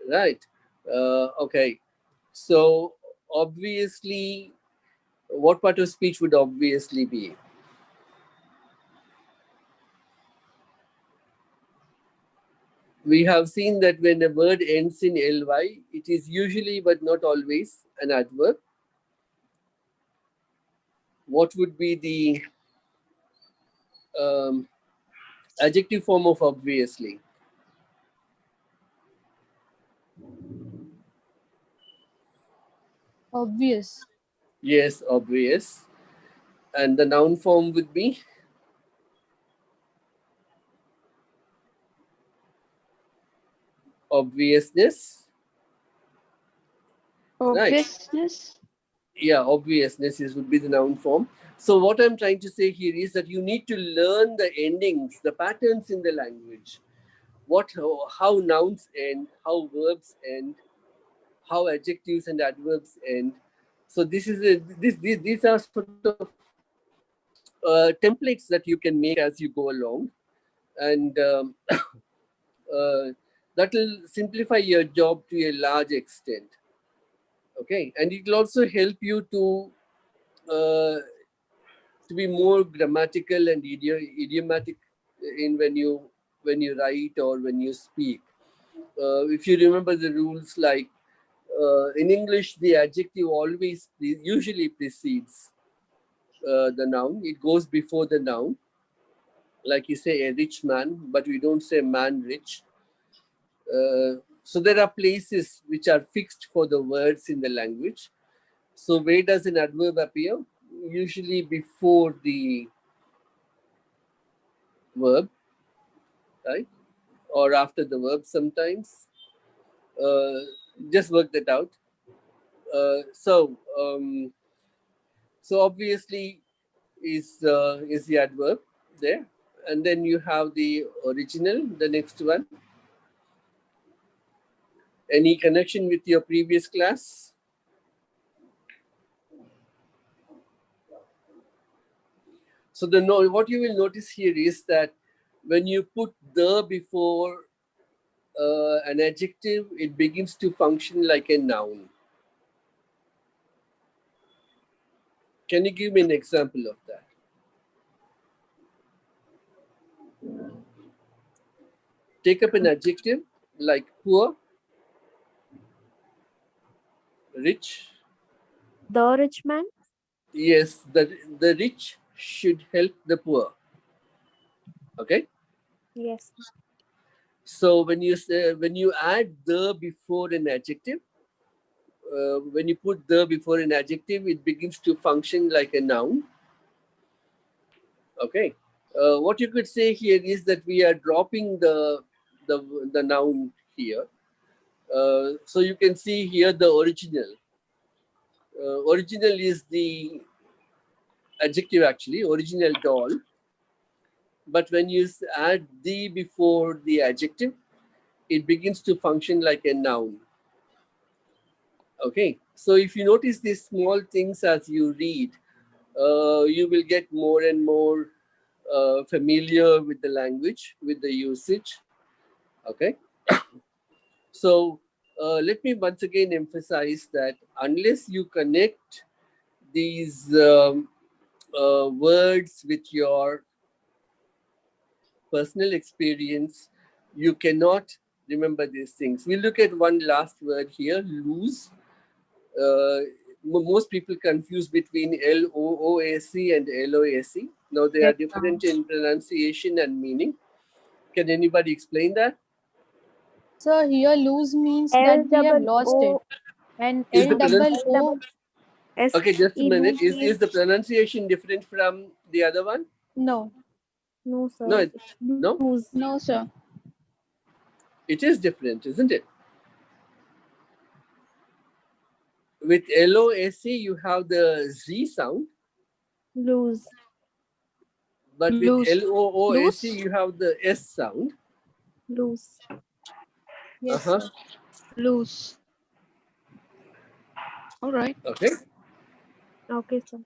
right? Okay, so obviously, what part of speech would obviously be? We have seen that when a word ends in ly, it is usually but not always an adverb. What would be the um, adjective form of obviously?
Obvious.
Yes, obvious. And the noun form would be obviousness, right?
Obviousness.
Yeah, obviousness would be the noun form. So what I'm trying to say here is that you need to learn the endings, the patterns in the language. How nouns end, how verbs end, how adjectives and adverbs end. So this is these are sort of templates that you can make as you go along, and that will simplify your job to a large extent. Okay, and it will also help you uh, to be more grammatical and idiomatic in when you write or when you speak. If you remember the rules, like in English, the adjective always usually precedes the noun. It goes before the noun. Like you say, a rich man, but we don't say man rich. So there are places which are fixed for the words in the language. So where does an adverb appear? Usually before the verb, right? Or after the verb sometimes. Uh, just work that out. So obviously is the adverb there, and then you have the original, the next one. Any connection with your previous class? So what you will notice here is that when you put the before an adjective, it begins to function like a noun. Can you give me an example of that? Take up an adjective like poor, rich.
The rich man?
Yes, the rich should help the poor. Okay.
Yes.
So when you add the before an adjective, when you put the before an adjective, it begins to function like a noun. Okay. What you could say here is that we are dropping the noun here. So you can see here the original. Original is the adjective actually, original doll. But when you add the before the adjective, it begins to function like a noun. Okay, so if you notice these small things as you read, you will get more and more familiar with the language, with the usage. Okay, so let me once again emphasize that unless you connect these words with your personal experience, you cannot remember these things. We look at one last word here, lose. Uh, Most people confuse between LOOAC and LOAC. Now they are
Yes,
different in pronunciation and meaning. Can anybody explain that?
So here lose means
L
that we have
double
lost it,
O
and
Is
L
the
double
pronunci-
L double
O,
S
okay, just a
E
minute.
lose
Is
means
the pronunciation different from the other one?
no,
no
No,
sir. It's
no,
lose.
No, sir.
it is different, isn't it? With LOAC, you have the Z sound,
Lose.
but with
Loose.
LOOAC,
Loose?
you have the S sound.
Lose.
yes
Uh-huh.
sir.
Loose. All right.
Okay.
Okay, sir.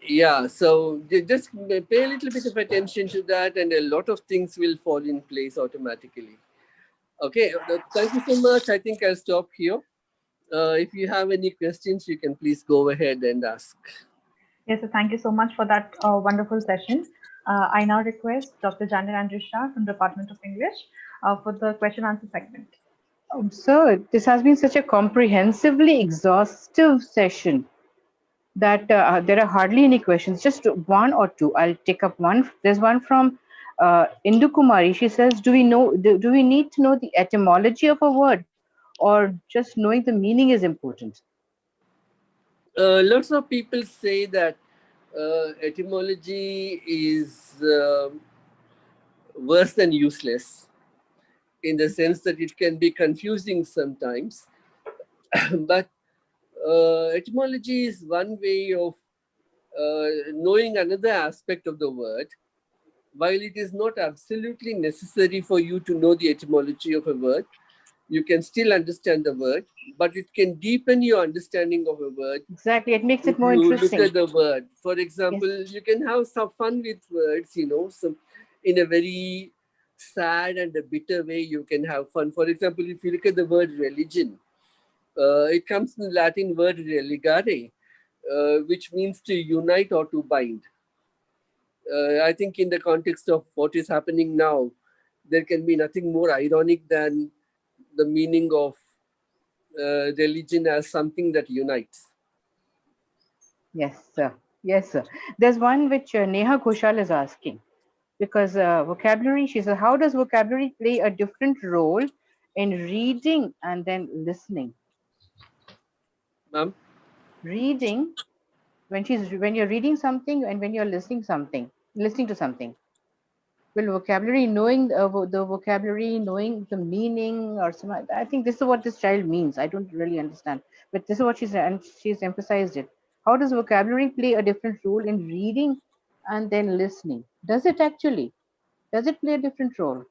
Yeah, so just pay a little bit of attention to that, and a lot of things will fall in place automatically. Okay, thank you so much. I think I'll stop here. If you have any questions, you can please go ahead and ask.
yes, so thank you so much for that wonderful session. I now request Dr. Janet Andrew Shah from Department of English for the question answer segment.
So this has been such a comprehensively exhaustive session that there are hardly any questions, just one or two. I'll take up one. There's one from Indu Kumari. She says, do we need to know the etymology of a word, or just knowing the meaning is important?
Lots of people say that etymology is worse than useless in the sense that it can be confusing sometimes. But etymology is one way of knowing another aspect of the word. While it is not absolutely necessary for you to know the etymology of a word, you can still understand the word, but it can deepen your understanding of a word
Exactly, it makes
if
it more
you look
interesting.
at the word. For
Yes.
example, you can have some fun with words, some in a very sad and a bitter way you can have fun. For example, if you look at the word religion, it comes from the Latin word religare, which means to unite or to bind. I think in the context of what is happening now, there can be nothing more ironic than the meaning of religion as something that unites.
Yes, sir. Yes, sir. There's one which Neha Ghoshal is asking, because vocabulary, she said, how does vocabulary play a different role in reading and then listening?
Ma'am?
Reading, when you're reading something and when you're listening to something. Well, vocabulary, knowing the vocabulary, knowing the meaning, or some, I think this is what this child means. I don't really understand, but this is what she said, and she's emphasized it. How does vocabulary play a different role in reading and then listening? Does it actually? Does it play a different role?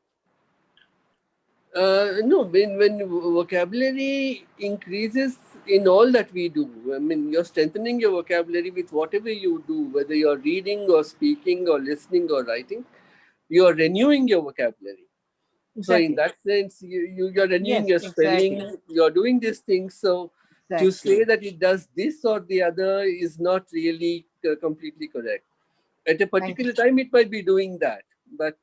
No, when vocabulary increases in all that we do, I mean, you're strengthening your vocabulary with whatever you do, whether you're reading or speaking or listening or writing, you're renewing your vocabulary. So in
Exactly.
that sense, you're renewing
Yes,
your
exactly.
spelling, you're doing these things. So to say
Exactly.
that it does this or the other is not really completely correct. At a
Thank you.
particular time, it might be doing that, but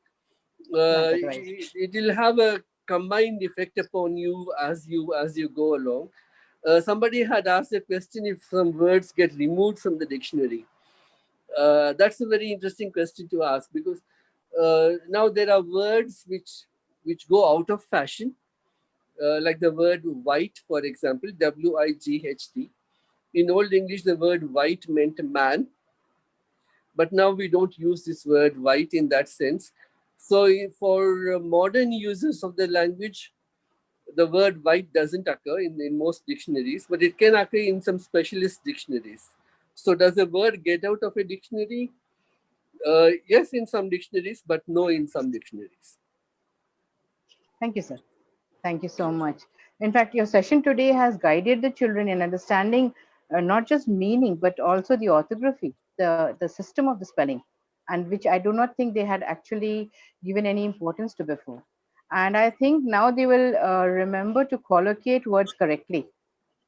Not otherwise.
it will have a combined effect upon you as you go along. Somebody had asked a question if some words get removed from the dictionary. That's a very interesting question to ask because now there are words which go out of fashion, like the word white, for example, WIGHT. In Old English, the word white meant man, but now we don't use this word white in that sense. So for modern users of the language, the word white doesn't occur in most dictionaries, but it can occur in some specialist dictionaries. So does the word get out of a dictionary? Yes, in some dictionaries, but no in some dictionaries.
Thank you, sir. Thank you so much. In fact, your session today has guided the children in understanding not just meaning, but also the orthography, the system of the spelling, and which I do not think they had actually given any importance to before. And I think now they will remember to collocate words correctly.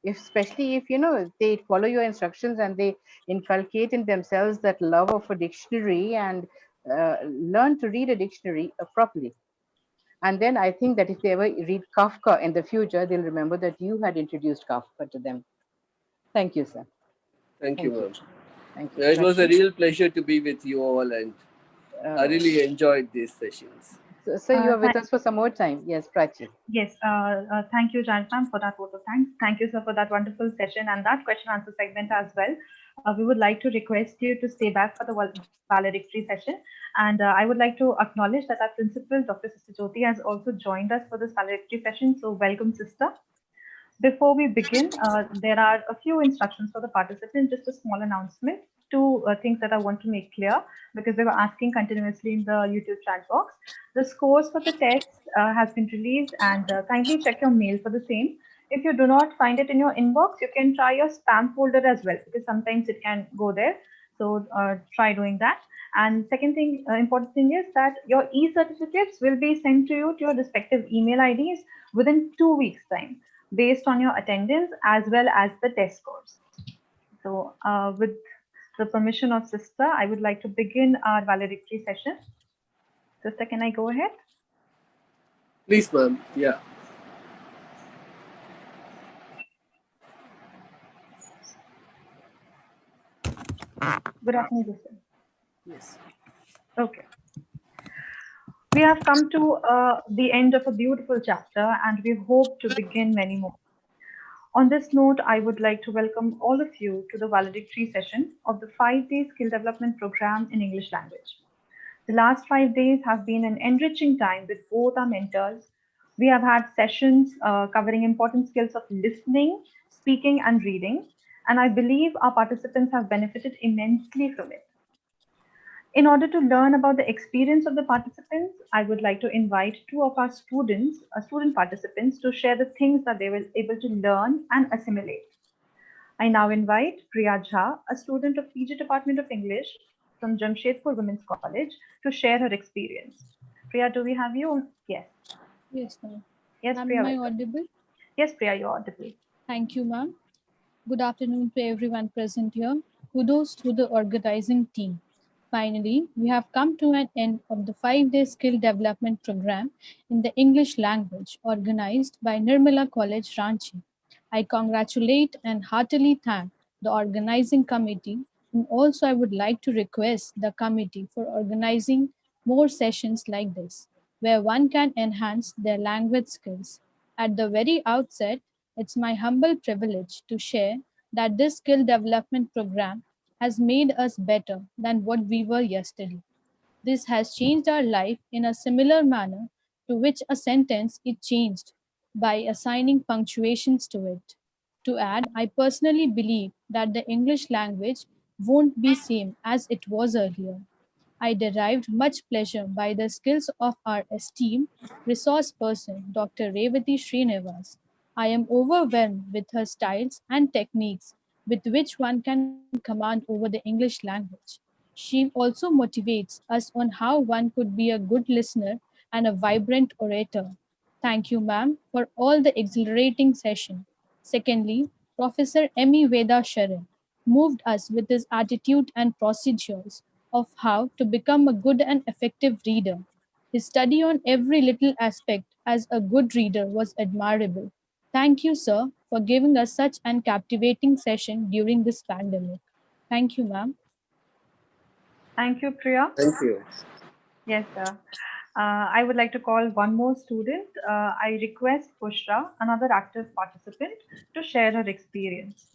Especially if they follow your instructions and they inculcate in themselves that love of a dictionary and learn to read a dictionary properly. And then I think that if they ever read Kafka in the future, they'll remember that you had introduced Kafka to them. Thank you, sir.
Thank you,
Thank you.
ma'am.
Thank you.
It was a
Prachi?
real pleasure to be with you all, and I
Uh,
really enjoyed these sessions.
so you are with
Thank
us for some more time. Yes, Prachi.
Yes, thank you, Jan ma'am, for that vote of thanks. Thank you, sir, for that wonderful session and that question answer segment as well. We would like to request you to stay back for the valedictory session. And I would like to acknowledge that our principal, Dr. Sister Jyoti, has also joined us for this valedictory session. So welcome, sister. Before we begin, there are a few instructions for the participants, just a small announcement. Two things that I want to make clear because they were asking continuously in the YouTube chat box. The scores for the test has been released and kindly check your mail for the same. If you do not find it in your inbox, you can try your spam folder as well because sometimes it can go there. So try doing that. And second thing, important thing is that your e-certificates will be sent to you to your respective email IDs within 2 weeks time based on your attendance as well as the test scores. So with the permission of sister, I would like to begin our valedictory session. Sister, can I go ahead?
Please, ma'am. Yeah.
Good afternoon, sister.
Yes.
Okay. We have come to the end of a beautiful chapter and we hope to begin many more. On this note, I would like to welcome all of you to the valedictory session of the 5-day skill development program in English language. The last 5 days have been an enriching time with both our mentors. We have had sessions covering important skills of listening, speaking, and reading, and I believe our participants have benefited immensely from it. In order to learn about the experience of the participants, I would like to invite two of our student participants, to share the things that they were able to learn and assimilate. I now invite Priya Jha, a student of PG Department of English from Jamshedpur Women's College, to share her experience. Priya, do we have you? Yes.
Yes, ma'am.
Yes,
Ma'am,
Priya.
am I
Welcome.
audible?
Yes, Priya, you're audible.
Thank you, ma'am. Good afternoon to everyone present here. Kudos to the organizing team. Finally, we have come to an end of the 5-day skill development program in the English language organized by Nirmala College, Ranchi. I congratulate and heartily thank the organizing committee, and also I would like to request the committee for organizing more sessions like this, where one can enhance their language skills. At the very outset, it's my humble privilege to share that this skill development program has made us better than what we were yesterday. This has changed our life in a similar manner to which a sentence is changed by assigning punctuations to it. To add, I personally believe that the English language won't be same as it was earlier. I derived much pleasure by the skills of our esteemed resource person, Dr. Revati Srinivas. I am overwhelmed with her styles and techniques with which one can command over the English language. She also motivates us on how one could be a good listener and a vibrant orator. Thank you, ma'am, for all the exhilarating session. Secondly, Professor Emmy Veda Sharan moved us with his attitude and procedures of how to become a good and effective reader. His study on every little aspect as a good reader was admirable. Thank you, sir, for giving us such an captivating session during this pandemic. Thank you, ma'am.
Thank you, Priya.
Thank you.
Yes, sir. I would like to call one more student. I request Bushra, another active participant, to share her experience.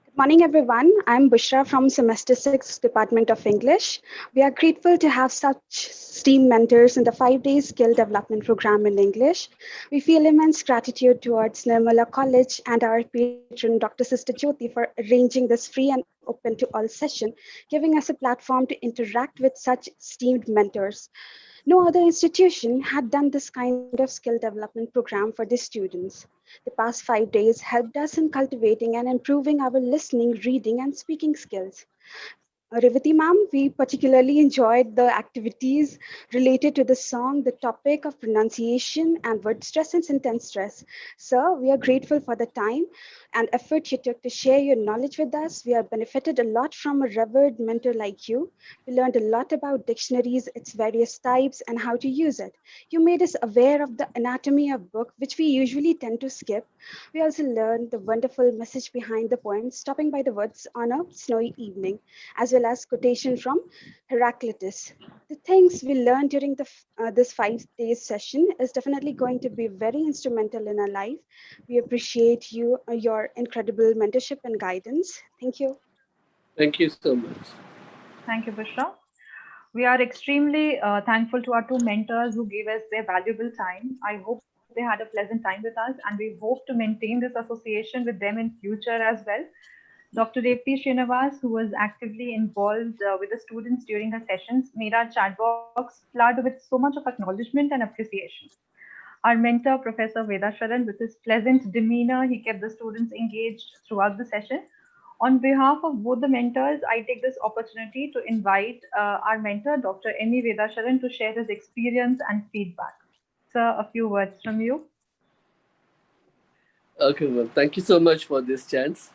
Good morning, everyone. I'm Bushra from Semester 6, Department of English. We are grateful to have such STEAM mentors in the 5-day skill development program in English. We feel immense gratitude towards Nirmala College and our patron, Dr. Sister Jyoti, for arranging this free and open to all session, giving us a platform to interact with such esteemed mentors. No other institution had done this kind of skill development program for the students. The past 5 days helped us in cultivating and improving our listening, reading, and speaking skills. Revati ma'am, we particularly enjoyed the activities related to the song, the topic of pronunciation and word stress and sentence stress. Sir, we are grateful for the time and effort you took to share your knowledge with us. We have benefited a lot from a revered mentor like you. We learned a lot about dictionaries, its various types, and how to use it. You made us aware of the anatomy of book, which we usually tend to skip. We also learned the wonderful message behind the poem, stopping by the woods on a snowy evening, as well as quotation from Heraclitus. The things we learned during this 5 days session is definitely going to be very instrumental in our life. We appreciate you, your incredible mentorship and guidance. Thank you.
Thank you so much.
Thank you, Bushra. We are extremely thankful to our two mentors who gave us their valuable time. I hope they had a pleasant time with us, and we hope to maintain this association with them in future as well. Dr. Repti Srinivas, who was actively involved with the students during her sessions, made our chat box flood with so much of acknowledgement and appreciation. Our mentor, Professor Veda Sharan, with his pleasant demeanor, he kept the students engaged throughout the session. On behalf of both the mentors, I take this opportunity to invite our mentor, Dr. M.E. Veda Sharan, to share his experience and feedback. Sir, a few words from you.
Okay, well, thank you so much for this chance.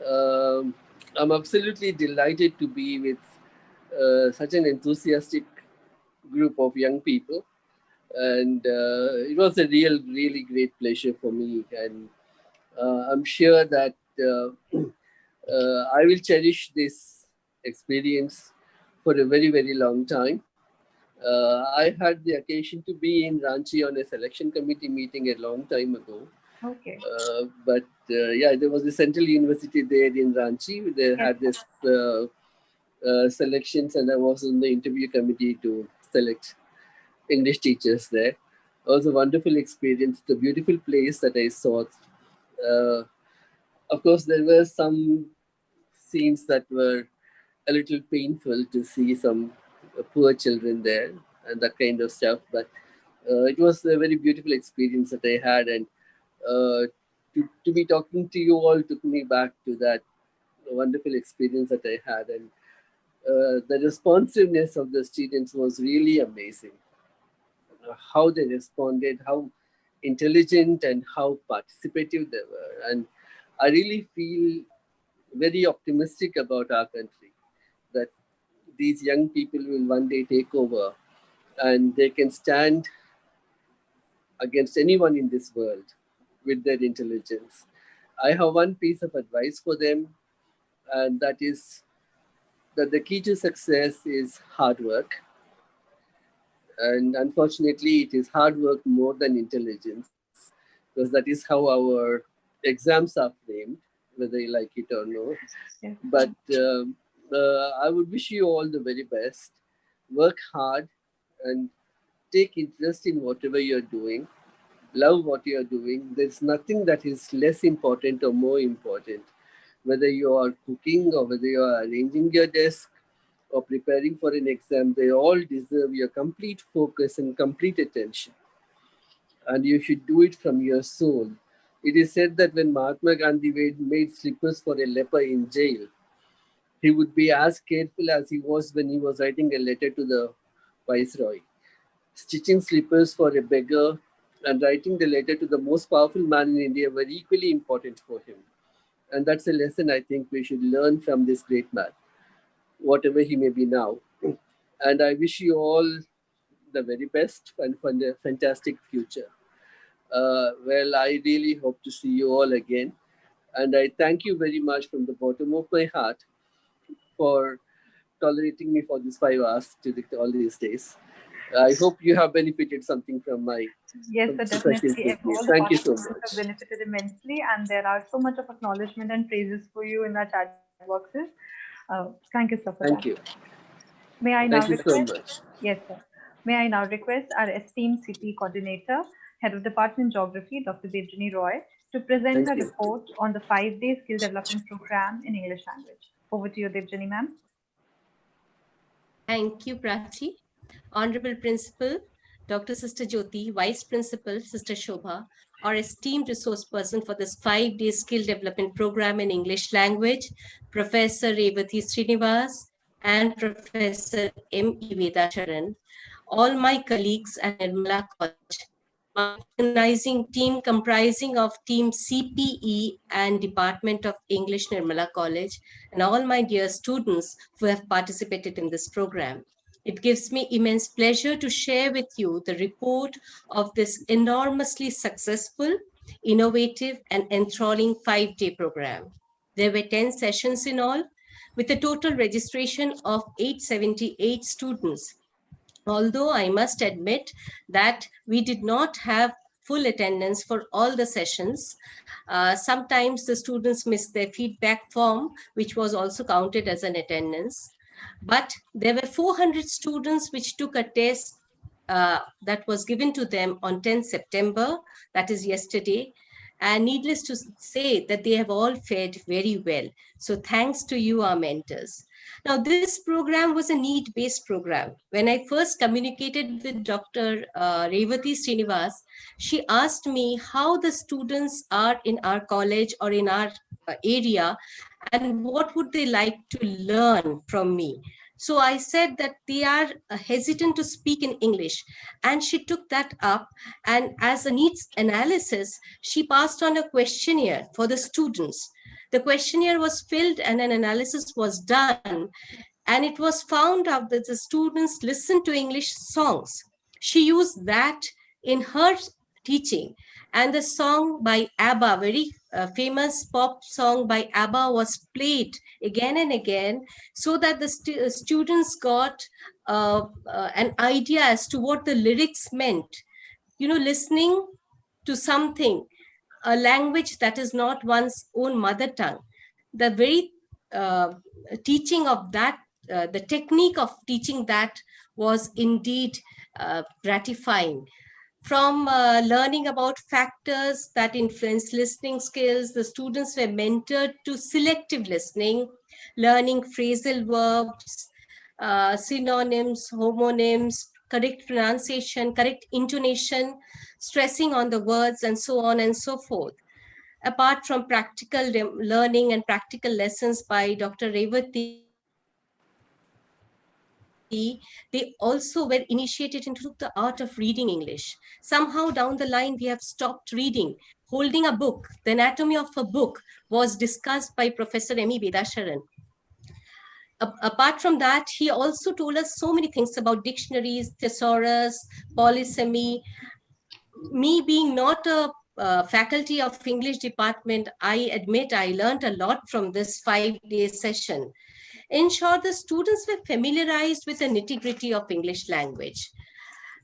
I'm absolutely delighted to be with such an enthusiastic group of young people. And it was a really great pleasure for me. And I'm sure that I will cherish this experience for a very long time. I had the occasion to be in Ranchi on a selection committee meeting a long time ago.
Okay.
But yeah, there was a central university there in Ranchi. They had this selections, and I was in the interview committee to select English teachers there. It was a wonderful experience. It's a beautiful place that I saw. Of course, there were some scenes that were a little painful to see some poor children there and that kind of stuff. But it was a very beautiful experience that I had, and to be talking to you all took me back to that wonderful experience that I had, and the responsiveness of the students was really amazing. How they responded, how intelligent and how participative they were, and I really feel very optimistic about our country that these young people will one day take over and they can stand against anyone in this world with their intelligence. I have one piece of advice for them, and that is that the key to success is hard work. And unfortunately, it is hard work more than intelligence, because that is how our exams are framed, whether you like it or not.
Yes.
But I would wish you all the very best. Work hard and take interest in whatever you're doing. Love what you're doing. There's nothing that is less important or more important. Whether you are cooking or whether you are arranging your desk or preparing for an exam, they all deserve your complete focus and complete attention. And you should do it from your soul. It is said that when Mahatma Gandhi made slippers for a leper in jail, he would be as careful as he was when he was writing a letter to the viceroy. Stitching slippers for a beggar and writing the letter to the most powerful man in India were equally important for him. And that's a lesson I think we should learn from this great man, whatever he may be now. And I wish you all the very best and for a fantastic future. Well, I really hope to see you all again. And I thank you very much from the bottom of my heart for tolerating me for these 5 hours all these days. I hope you have benefited something from my
Yes, sir, definitely. All the
Thank you so
participants have
much.
benefited immensely, and there are so much of acknowledgement and praises for you in our chat boxes. Thank you, sir, for that.
Thank you.
May I now
Thank you
request?
so much.
Yes, sir. May I now request our esteemed CP coordinator, Head of Department Geography, Dr. Devjani Roy, to present her
Thank you.
report on the 5-day skill development program in English language. Over to you, Devjani, ma'am.
Thank you, Prachi. Honorable Principal, Dr. Sister Jyoti, Vice Principal, Sister Shobha, our esteemed resource person for this 5-day skill development program in English language, Professor Revati Srinivas, and Professor M.E. Veda Sharan, all my colleagues at Nirmala College, my organizing team comprising of Team CPE and Department of English Nirmala College, and all my dear students who have participated in this program. It gives me immense pleasure to share with you the report of this enormously successful, innovative, and enthralling 5-day program. There were 10 sessions in all, with a total registration of 878 students. Although I must admit that we did not have full attendance for all the sessions. Sometimes the students missed their feedback form, which was also counted as an attendance. But there were 400 students which took a test that was given to them on 10th September, that is yesterday. And needless to say that they have all fared very well. So thanks to you, our mentors. Now, this program was a need-based program. When I first communicated with Dr. Revati Srinivas, she asked me how the students are in our college or in our area, and what would they like to learn from me. So I said that they are hesitant to speak in English. And she took that up, and as a needs analysis, she passed on a questionnaire for the students. The questionnaire was filled and an analysis was done, and it was found out that the students listened to English songs. She used that in her teaching, and the song by ABBA, very famous pop song by ABBA, was played again and again, so that the students got an idea as to what the lyrics meant. You know, listening to something, a language that is not one's own mother tongue, the very teaching of that, the technique of teaching that was indeed gratifying. From learning about factors that influence listening skills, the students were mentored to selective listening, learning phrasal verbs, synonyms, homonyms, correct pronunciation, correct intonation, stressing on the words, and so on and so forth. Apart from practical learning and practical lessons by Dr. Revati, they also were initiated into the art of reading English. Somehow down the line, we have stopped reading. Holding a book, the anatomy of a book, was discussed by Professor M.E. Veda Sharan. Apart from that, he also told us so many things about dictionaries, thesaurus, polysemy. Me being not a faculty of English department, I admit I learned a lot from this 5-day session. In short, the students were familiarized with the nitty-gritty of English language.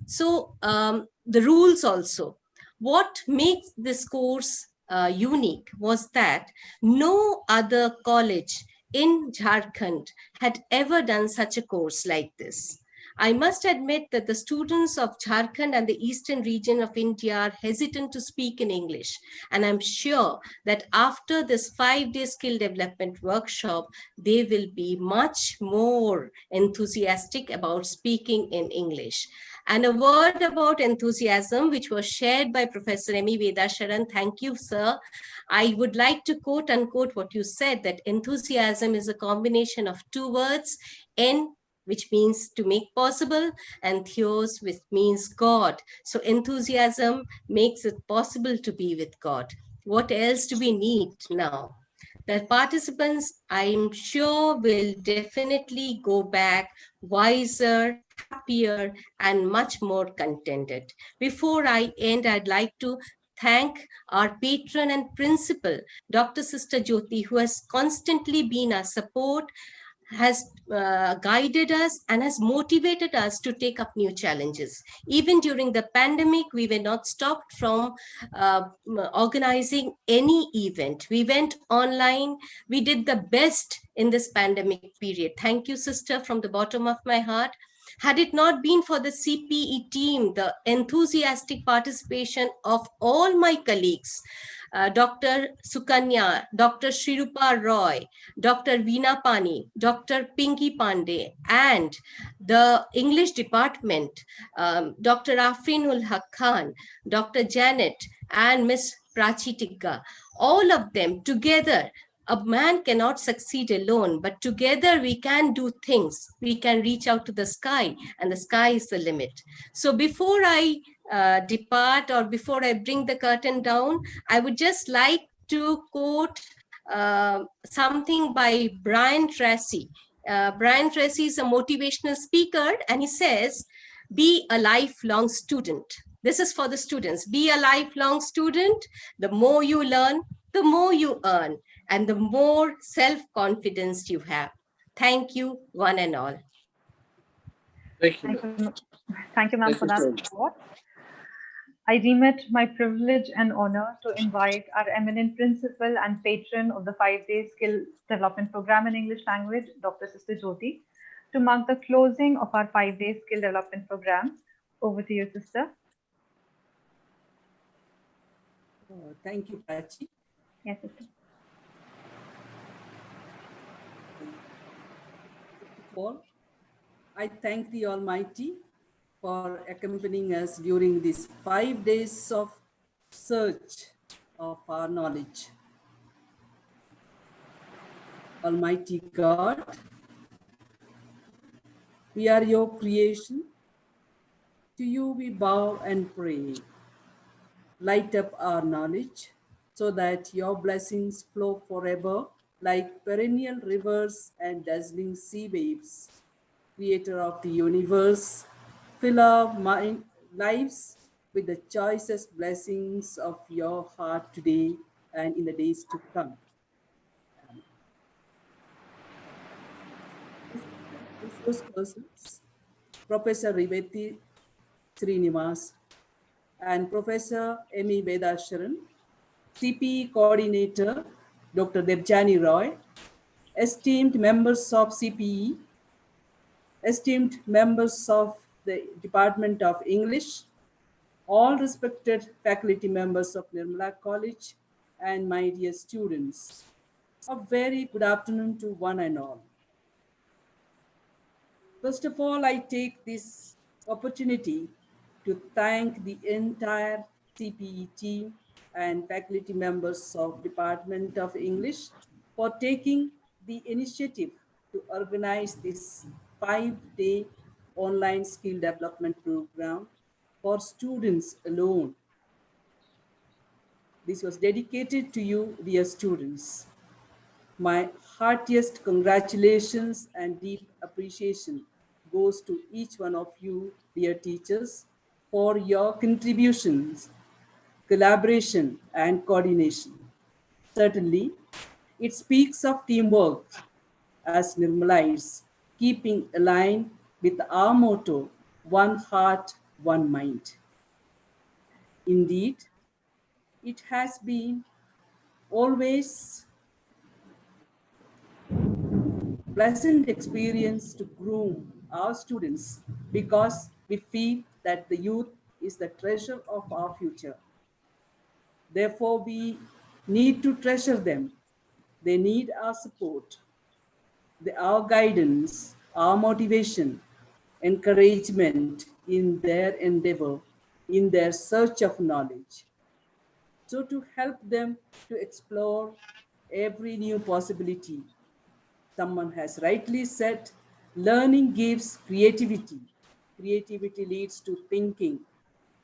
So the rules also. What makes this course unique was that no other college in Jharkhand had ever done such a course like this. I must admit that the students of Jharkhand and the eastern region of India are hesitant to speak in English. And I'm sure that after this 5-day skill development workshop, they will be much more enthusiastic about speaking in English. And a word about enthusiasm, which was shared by Professor M.E. Veda Sharan. Thank you, sir. I would like to quote unquote what you said, that enthusiasm is a combination of two words, N, which means to make possible, and theos, which means God. So enthusiasm makes it possible to be with God. What else do we need now? The participants, I'm sure, will definitely go back wiser, happier, and much more contented. Before I end, I'd like to thank our patron and principal, Dr. Sister Jyoti, who has constantly been our support, has guided us and has motivated us to take up new challenges. Even during the pandemic, we were not stopped from organizing any event. We went online. We did the best in this pandemic period. Thank you, sister, from the bottom of my heart. Had it not been for the CPE team, the enthusiastic participation of all my colleagues, Dr. Sukanya, Dr. Shrirupa Roy, Dr. Veena Pani, Dr. Pinky Pandey, and the English department, Dr. Afrinul Haq Khan, Dr. Janet, and Miss Prachi Tikka, all of them together A man cannot succeed alone, but together we can do things. We can reach out to the sky, and the sky is the limit. So before I depart, or before I bring the curtain down, I would just like to quote something by Brian Tracy. Brian Tracy is a motivational speaker, and he says, be a lifelong student. This is for the students. Be a lifelong student. The more you learn, the more you earn, and the more self-confidence you have. Thank you, one and all.
Thank you,
Thank
ma'am.
you, thank you, ma'am,
Thank
for
you
that
so much.
report. I deem it my privilege and honor to invite our eminent principal and patron of the 5-day skill development program in English language, Dr. Sister Jyoti, to mark the closing of our 5-day skill development program. Over to you, sister.
Thank you, Prachi.
Yes, sister.
First of all, I thank the Almighty for accompanying us during these 5 days of search of our knowledge. Almighty God, we are your creation. To you we bow and pray. Light up our knowledge so that your blessings flow forever like perennial rivers and dazzling sea waves. Creator of the universe, fill our lives with the choicest blessings of your heart today and in the days to come. Resource persons, Professor Riveti Srinivas and Professor M.E. Veda Sharan, CPE Coordinator Dr. Debjani Roy, esteemed members of CPE, esteemed members of the Department of English, all respected faculty members of Nirmala College, and my dear students. A very good afternoon to one and all. First of all, I take this opportunity to thank the entire CPE team and faculty members of Department of English for taking the initiative to organize this 5-day online skill development program for students alone. This was dedicated to you, dear students. My heartiest congratulations and deep appreciation goes to each one of you, dear teachers, for your contributions, collaboration, and coordination. Certainly, it speaks of teamwork as Nirmalites, keeping aligned with our motto, one heart, one mind. Indeed, it has been always pleasant experience to groom our students because we feel that the youth is the treasure of our future. Therefore, we need to treasure them. They need our support, our guidance, our motivation, encouragement in their endeavor, in their search of knowledge. So to help them to explore every new possibility, someone has rightly said, learning gives creativity. Creativity leads to thinking.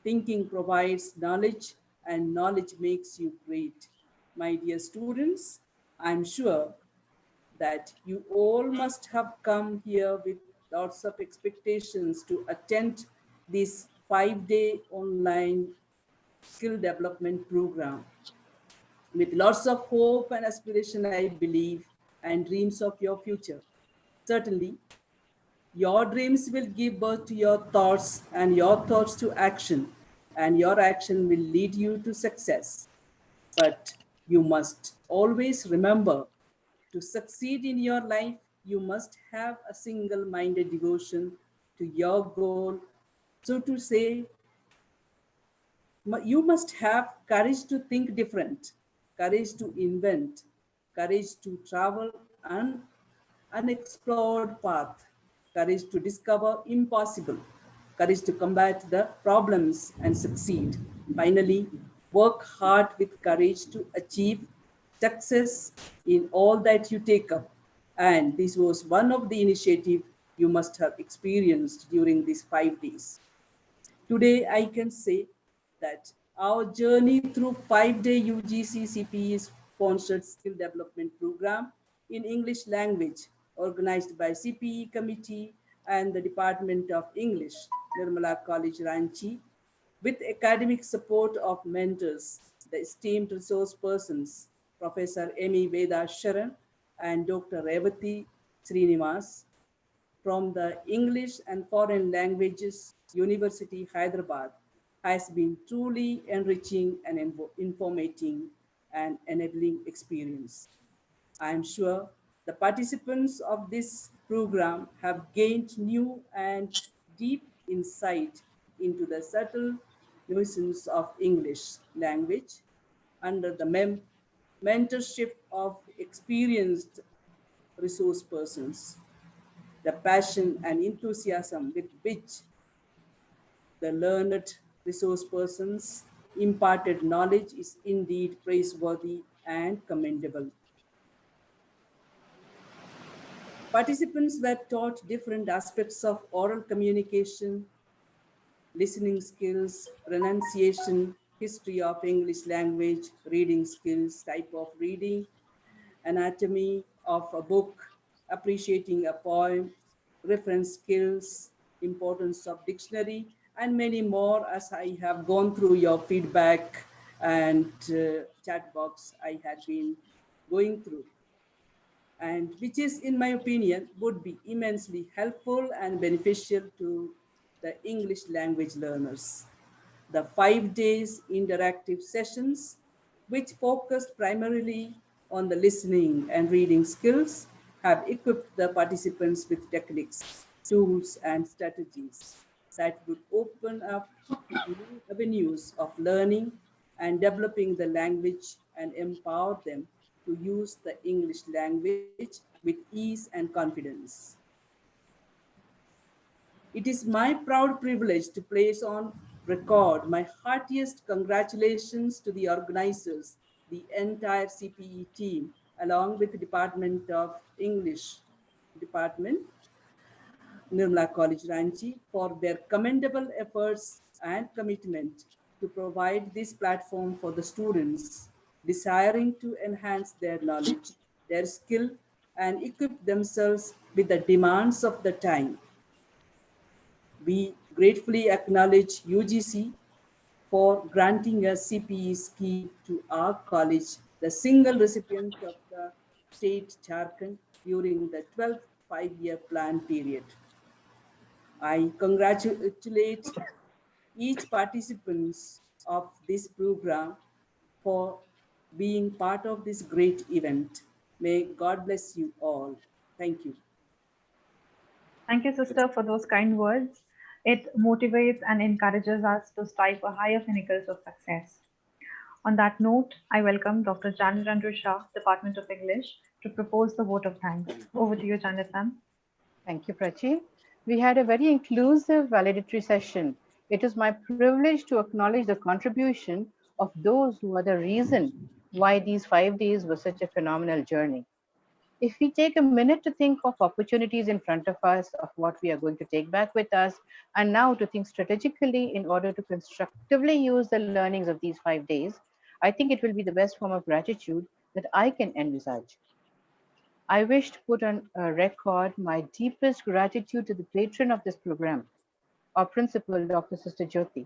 Thinking provides knowledge, and knowledge makes you great. My dear students, I'm sure that you all must have come here with lots of expectations to attend this 5-day online skill development program with lots of hope and aspiration, I believe, and dreams of your future. Certainly, your dreams will give birth to your thoughts and your thoughts to action, and your action will lead you to success. But you must always remember, to succeed in your life, you must have a single-minded devotion to your goal. So to say, you must have courage to think different, courage to invent, courage to travel an unexplored path, courage to discover impossible, courage to combat the problems and succeed. Finally, work hard with courage to achieve success in all that you take up. And this was one of the initiatives you must have experienced during these 5 days. Today, I can say that our journey through 5-day UGC CPE sponsored skill development program in English language organized by CPE committee and the Department of English, Nirmala College, Ranchi, with academic support of mentors, the esteemed resource persons, Professor M.E. Veda Sharan and Dr. Revati Srinivas, from the English and Foreign Languages University, Hyderabad, has been truly enriching and informating and enabling experience. I am sure the participants of this program have gained new and deep insight into the subtle nuances of English language under the mentorship of experienced resource persons. The passion and enthusiasm with which the learned resource persons imparted knowledge is indeed praiseworthy and commendable. Participants were taught different aspects of oral communication, listening skills, pronunciation, history of English language, reading skills, type of reading, anatomy of a book, appreciating a poem, reference skills, importance of dictionary, and many more as I have gone through your feedback and chat box I had been going through, and which is, in my opinion, would be immensely helpful and beneficial to the English language learners. The 5 days interactive sessions, which focused primarily on the listening and reading skills, have equipped the participants with techniques, tools, and strategies that would open up new avenues of learning and developing the language and empower them to use the English language with ease and confidence. It is my proud privilege to place on record my heartiest congratulations to the organizers, the entire CPE team, along with the Department of English Department, Nirmala College Ranchi, for their commendable efforts and commitment to provide this platform for the students desiring to enhance their knowledge, their skill, and equip themselves with the demands of the time. We gratefully acknowledge UGC for granting a CPE scheme to our college, the single recipient of the state Jharkhand during the 12th five-year plan period. I congratulate each participant of this program for being part of this great event. May God bless you all. Thank you.
Thank you, sister, for those kind words. It motivates and encourages us to strive for higher pinnacles of success. On that note, I welcome Dr. Janet Andrew Shah, Department of English, to propose the vote of thanks. Over to you, Janet ma'am.
Thank you, Prachi. We had a very inclusive valedictory session. It is my privilege to acknowledge the contribution of those who are the reason why these 5 days were such a phenomenal journey. If we take a minute to think of opportunities in front of us, of what we are going to take back with us, and now to think strategically in order to constructively use the learnings of these 5 days, I think it will be the best form of gratitude that I can envisage. I wish to put on a record my deepest gratitude to the patron of this program, our principal, Dr. Sister Jyoti.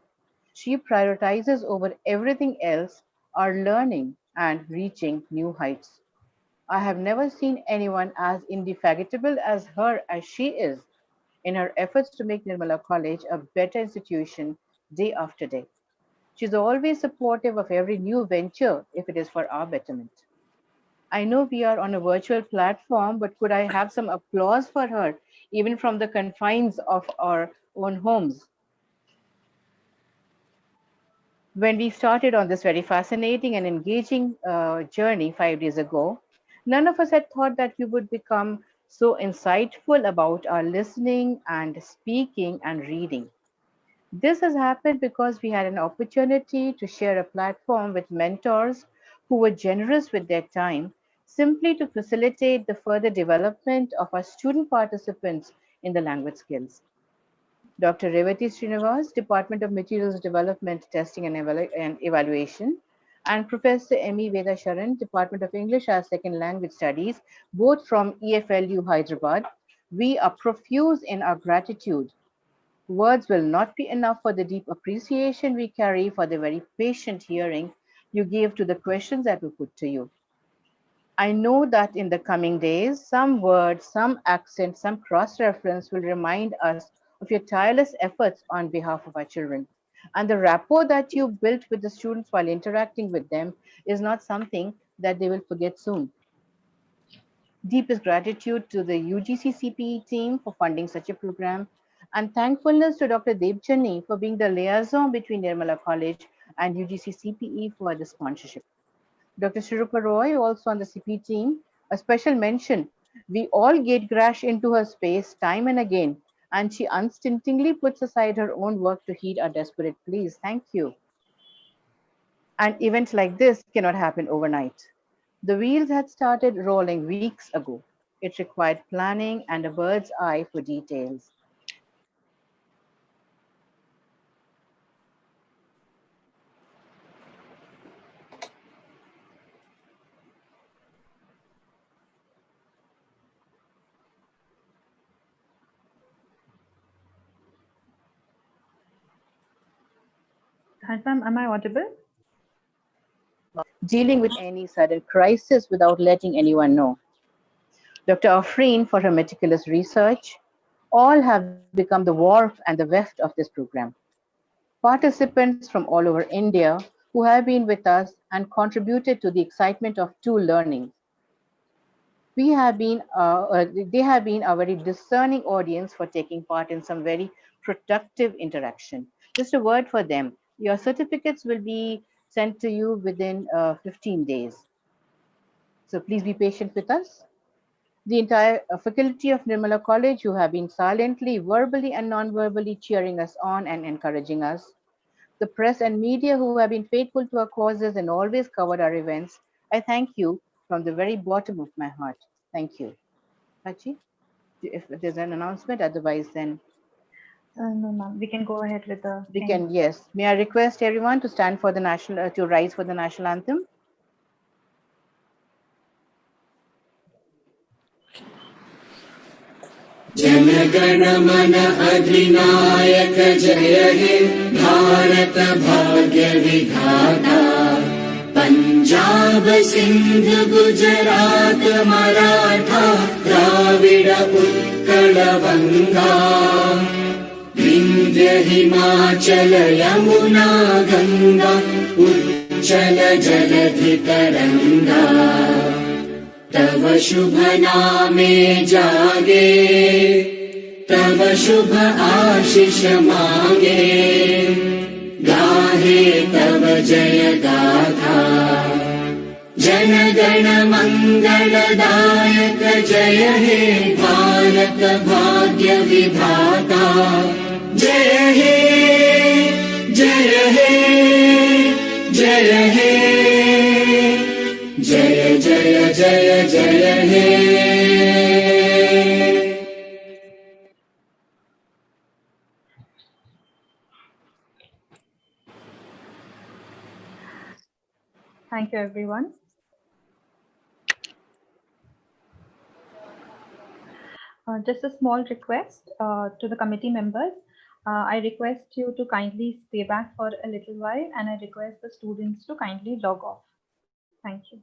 She prioritizes over everything else our learning and reaching new heights. I have never seen anyone as indefatigable as her as she is in her efforts to make Nirmala College a better institution day after day. She's always supportive of every new venture if it is for our betterment. I know we are on a virtual platform, but could I have some applause for her, even from the confines of our own homes? When we started on this very fascinating and engaging journey 5 days ago, none of us had thought that we would become so insightful about our listening and speaking and reading. This has happened because we had an opportunity to share a platform with mentors who were generous with their time simply to facilitate the further development of our student participants in the language skills. Dr. Revati Srinivas, Department of Materials Development, Testing and Evaluation, and Professor M.E. Veda Sharan, Department of English as Second Language Studies, both from EFLU Hyderabad. We are profuse in our gratitude. Words will not be enough for the deep appreciation we carry for the very patient hearing you gave to the questions that we put to you. I know that in the coming days, some words, some accent, some cross-reference will remind us of your tireless efforts on behalf of our children. And the rapport that you built with the students while interacting with them is not something that they will forget soon. Deepest gratitude to the UGC CPE team for funding such a program, and thankfulness to Dr. Devjani for being the liaison between Nirmala College and UGC CPE for the sponsorship. Dr. Shirupa Roy, also on the CP team, a special mention. We all gate crash into her space time and again, and she unstintingly puts aside her own work to heed our desperate pleas. Thank you. And events like this cannot happen overnight. The wheels had started rolling weeks ago. It required planning and a bird's eye for details.
Ma'am, am I audible?
Dealing with any sudden crisis without letting anyone know. Dr. Afreen for her meticulous research. All have become the warmth and the weft of this program. Participants from all over India who have been with us and contributed to the excitement of two learning. They have been a very discerning audience for taking part in some very productive interaction. Just a word for them. Your certificates will be sent to you within 15 days. So please be patient with us. The entire faculty of Nirmala College who have been silently, verbally and non-verbally cheering us on and encouraging us. The press and media who have been faithful to our causes and always covered our events. I thank you from the very bottom of my heart. Thank you. Hachi, if there's an announcement, otherwise then
No, ma'am. We can go ahead with the
we
thing.
can, yes. May I request everyone to stand for the national, to rise for the national anthem?
जनगण मन अधिनायक जय हे भारत भाग्य विधाता पंजाब सिंध गुजरात मराठा द्राविड उत्कल गंगा विंध्य हिमाचल यमुना गंगा उच्चल जलधि तरंगा तव शुभ नामे जागे तव शुभ आशीष मांगे गाहे तव जय गाथा जन गण मंगलदायक जय हे भारत भाग्य विधाता जय हे जय हे जय हे जय जय जय जय हे
Thank you, everyone. Just a small request to the committee members. I request you to kindly stay back for a little while, and I request the students to kindly log off. Thank you.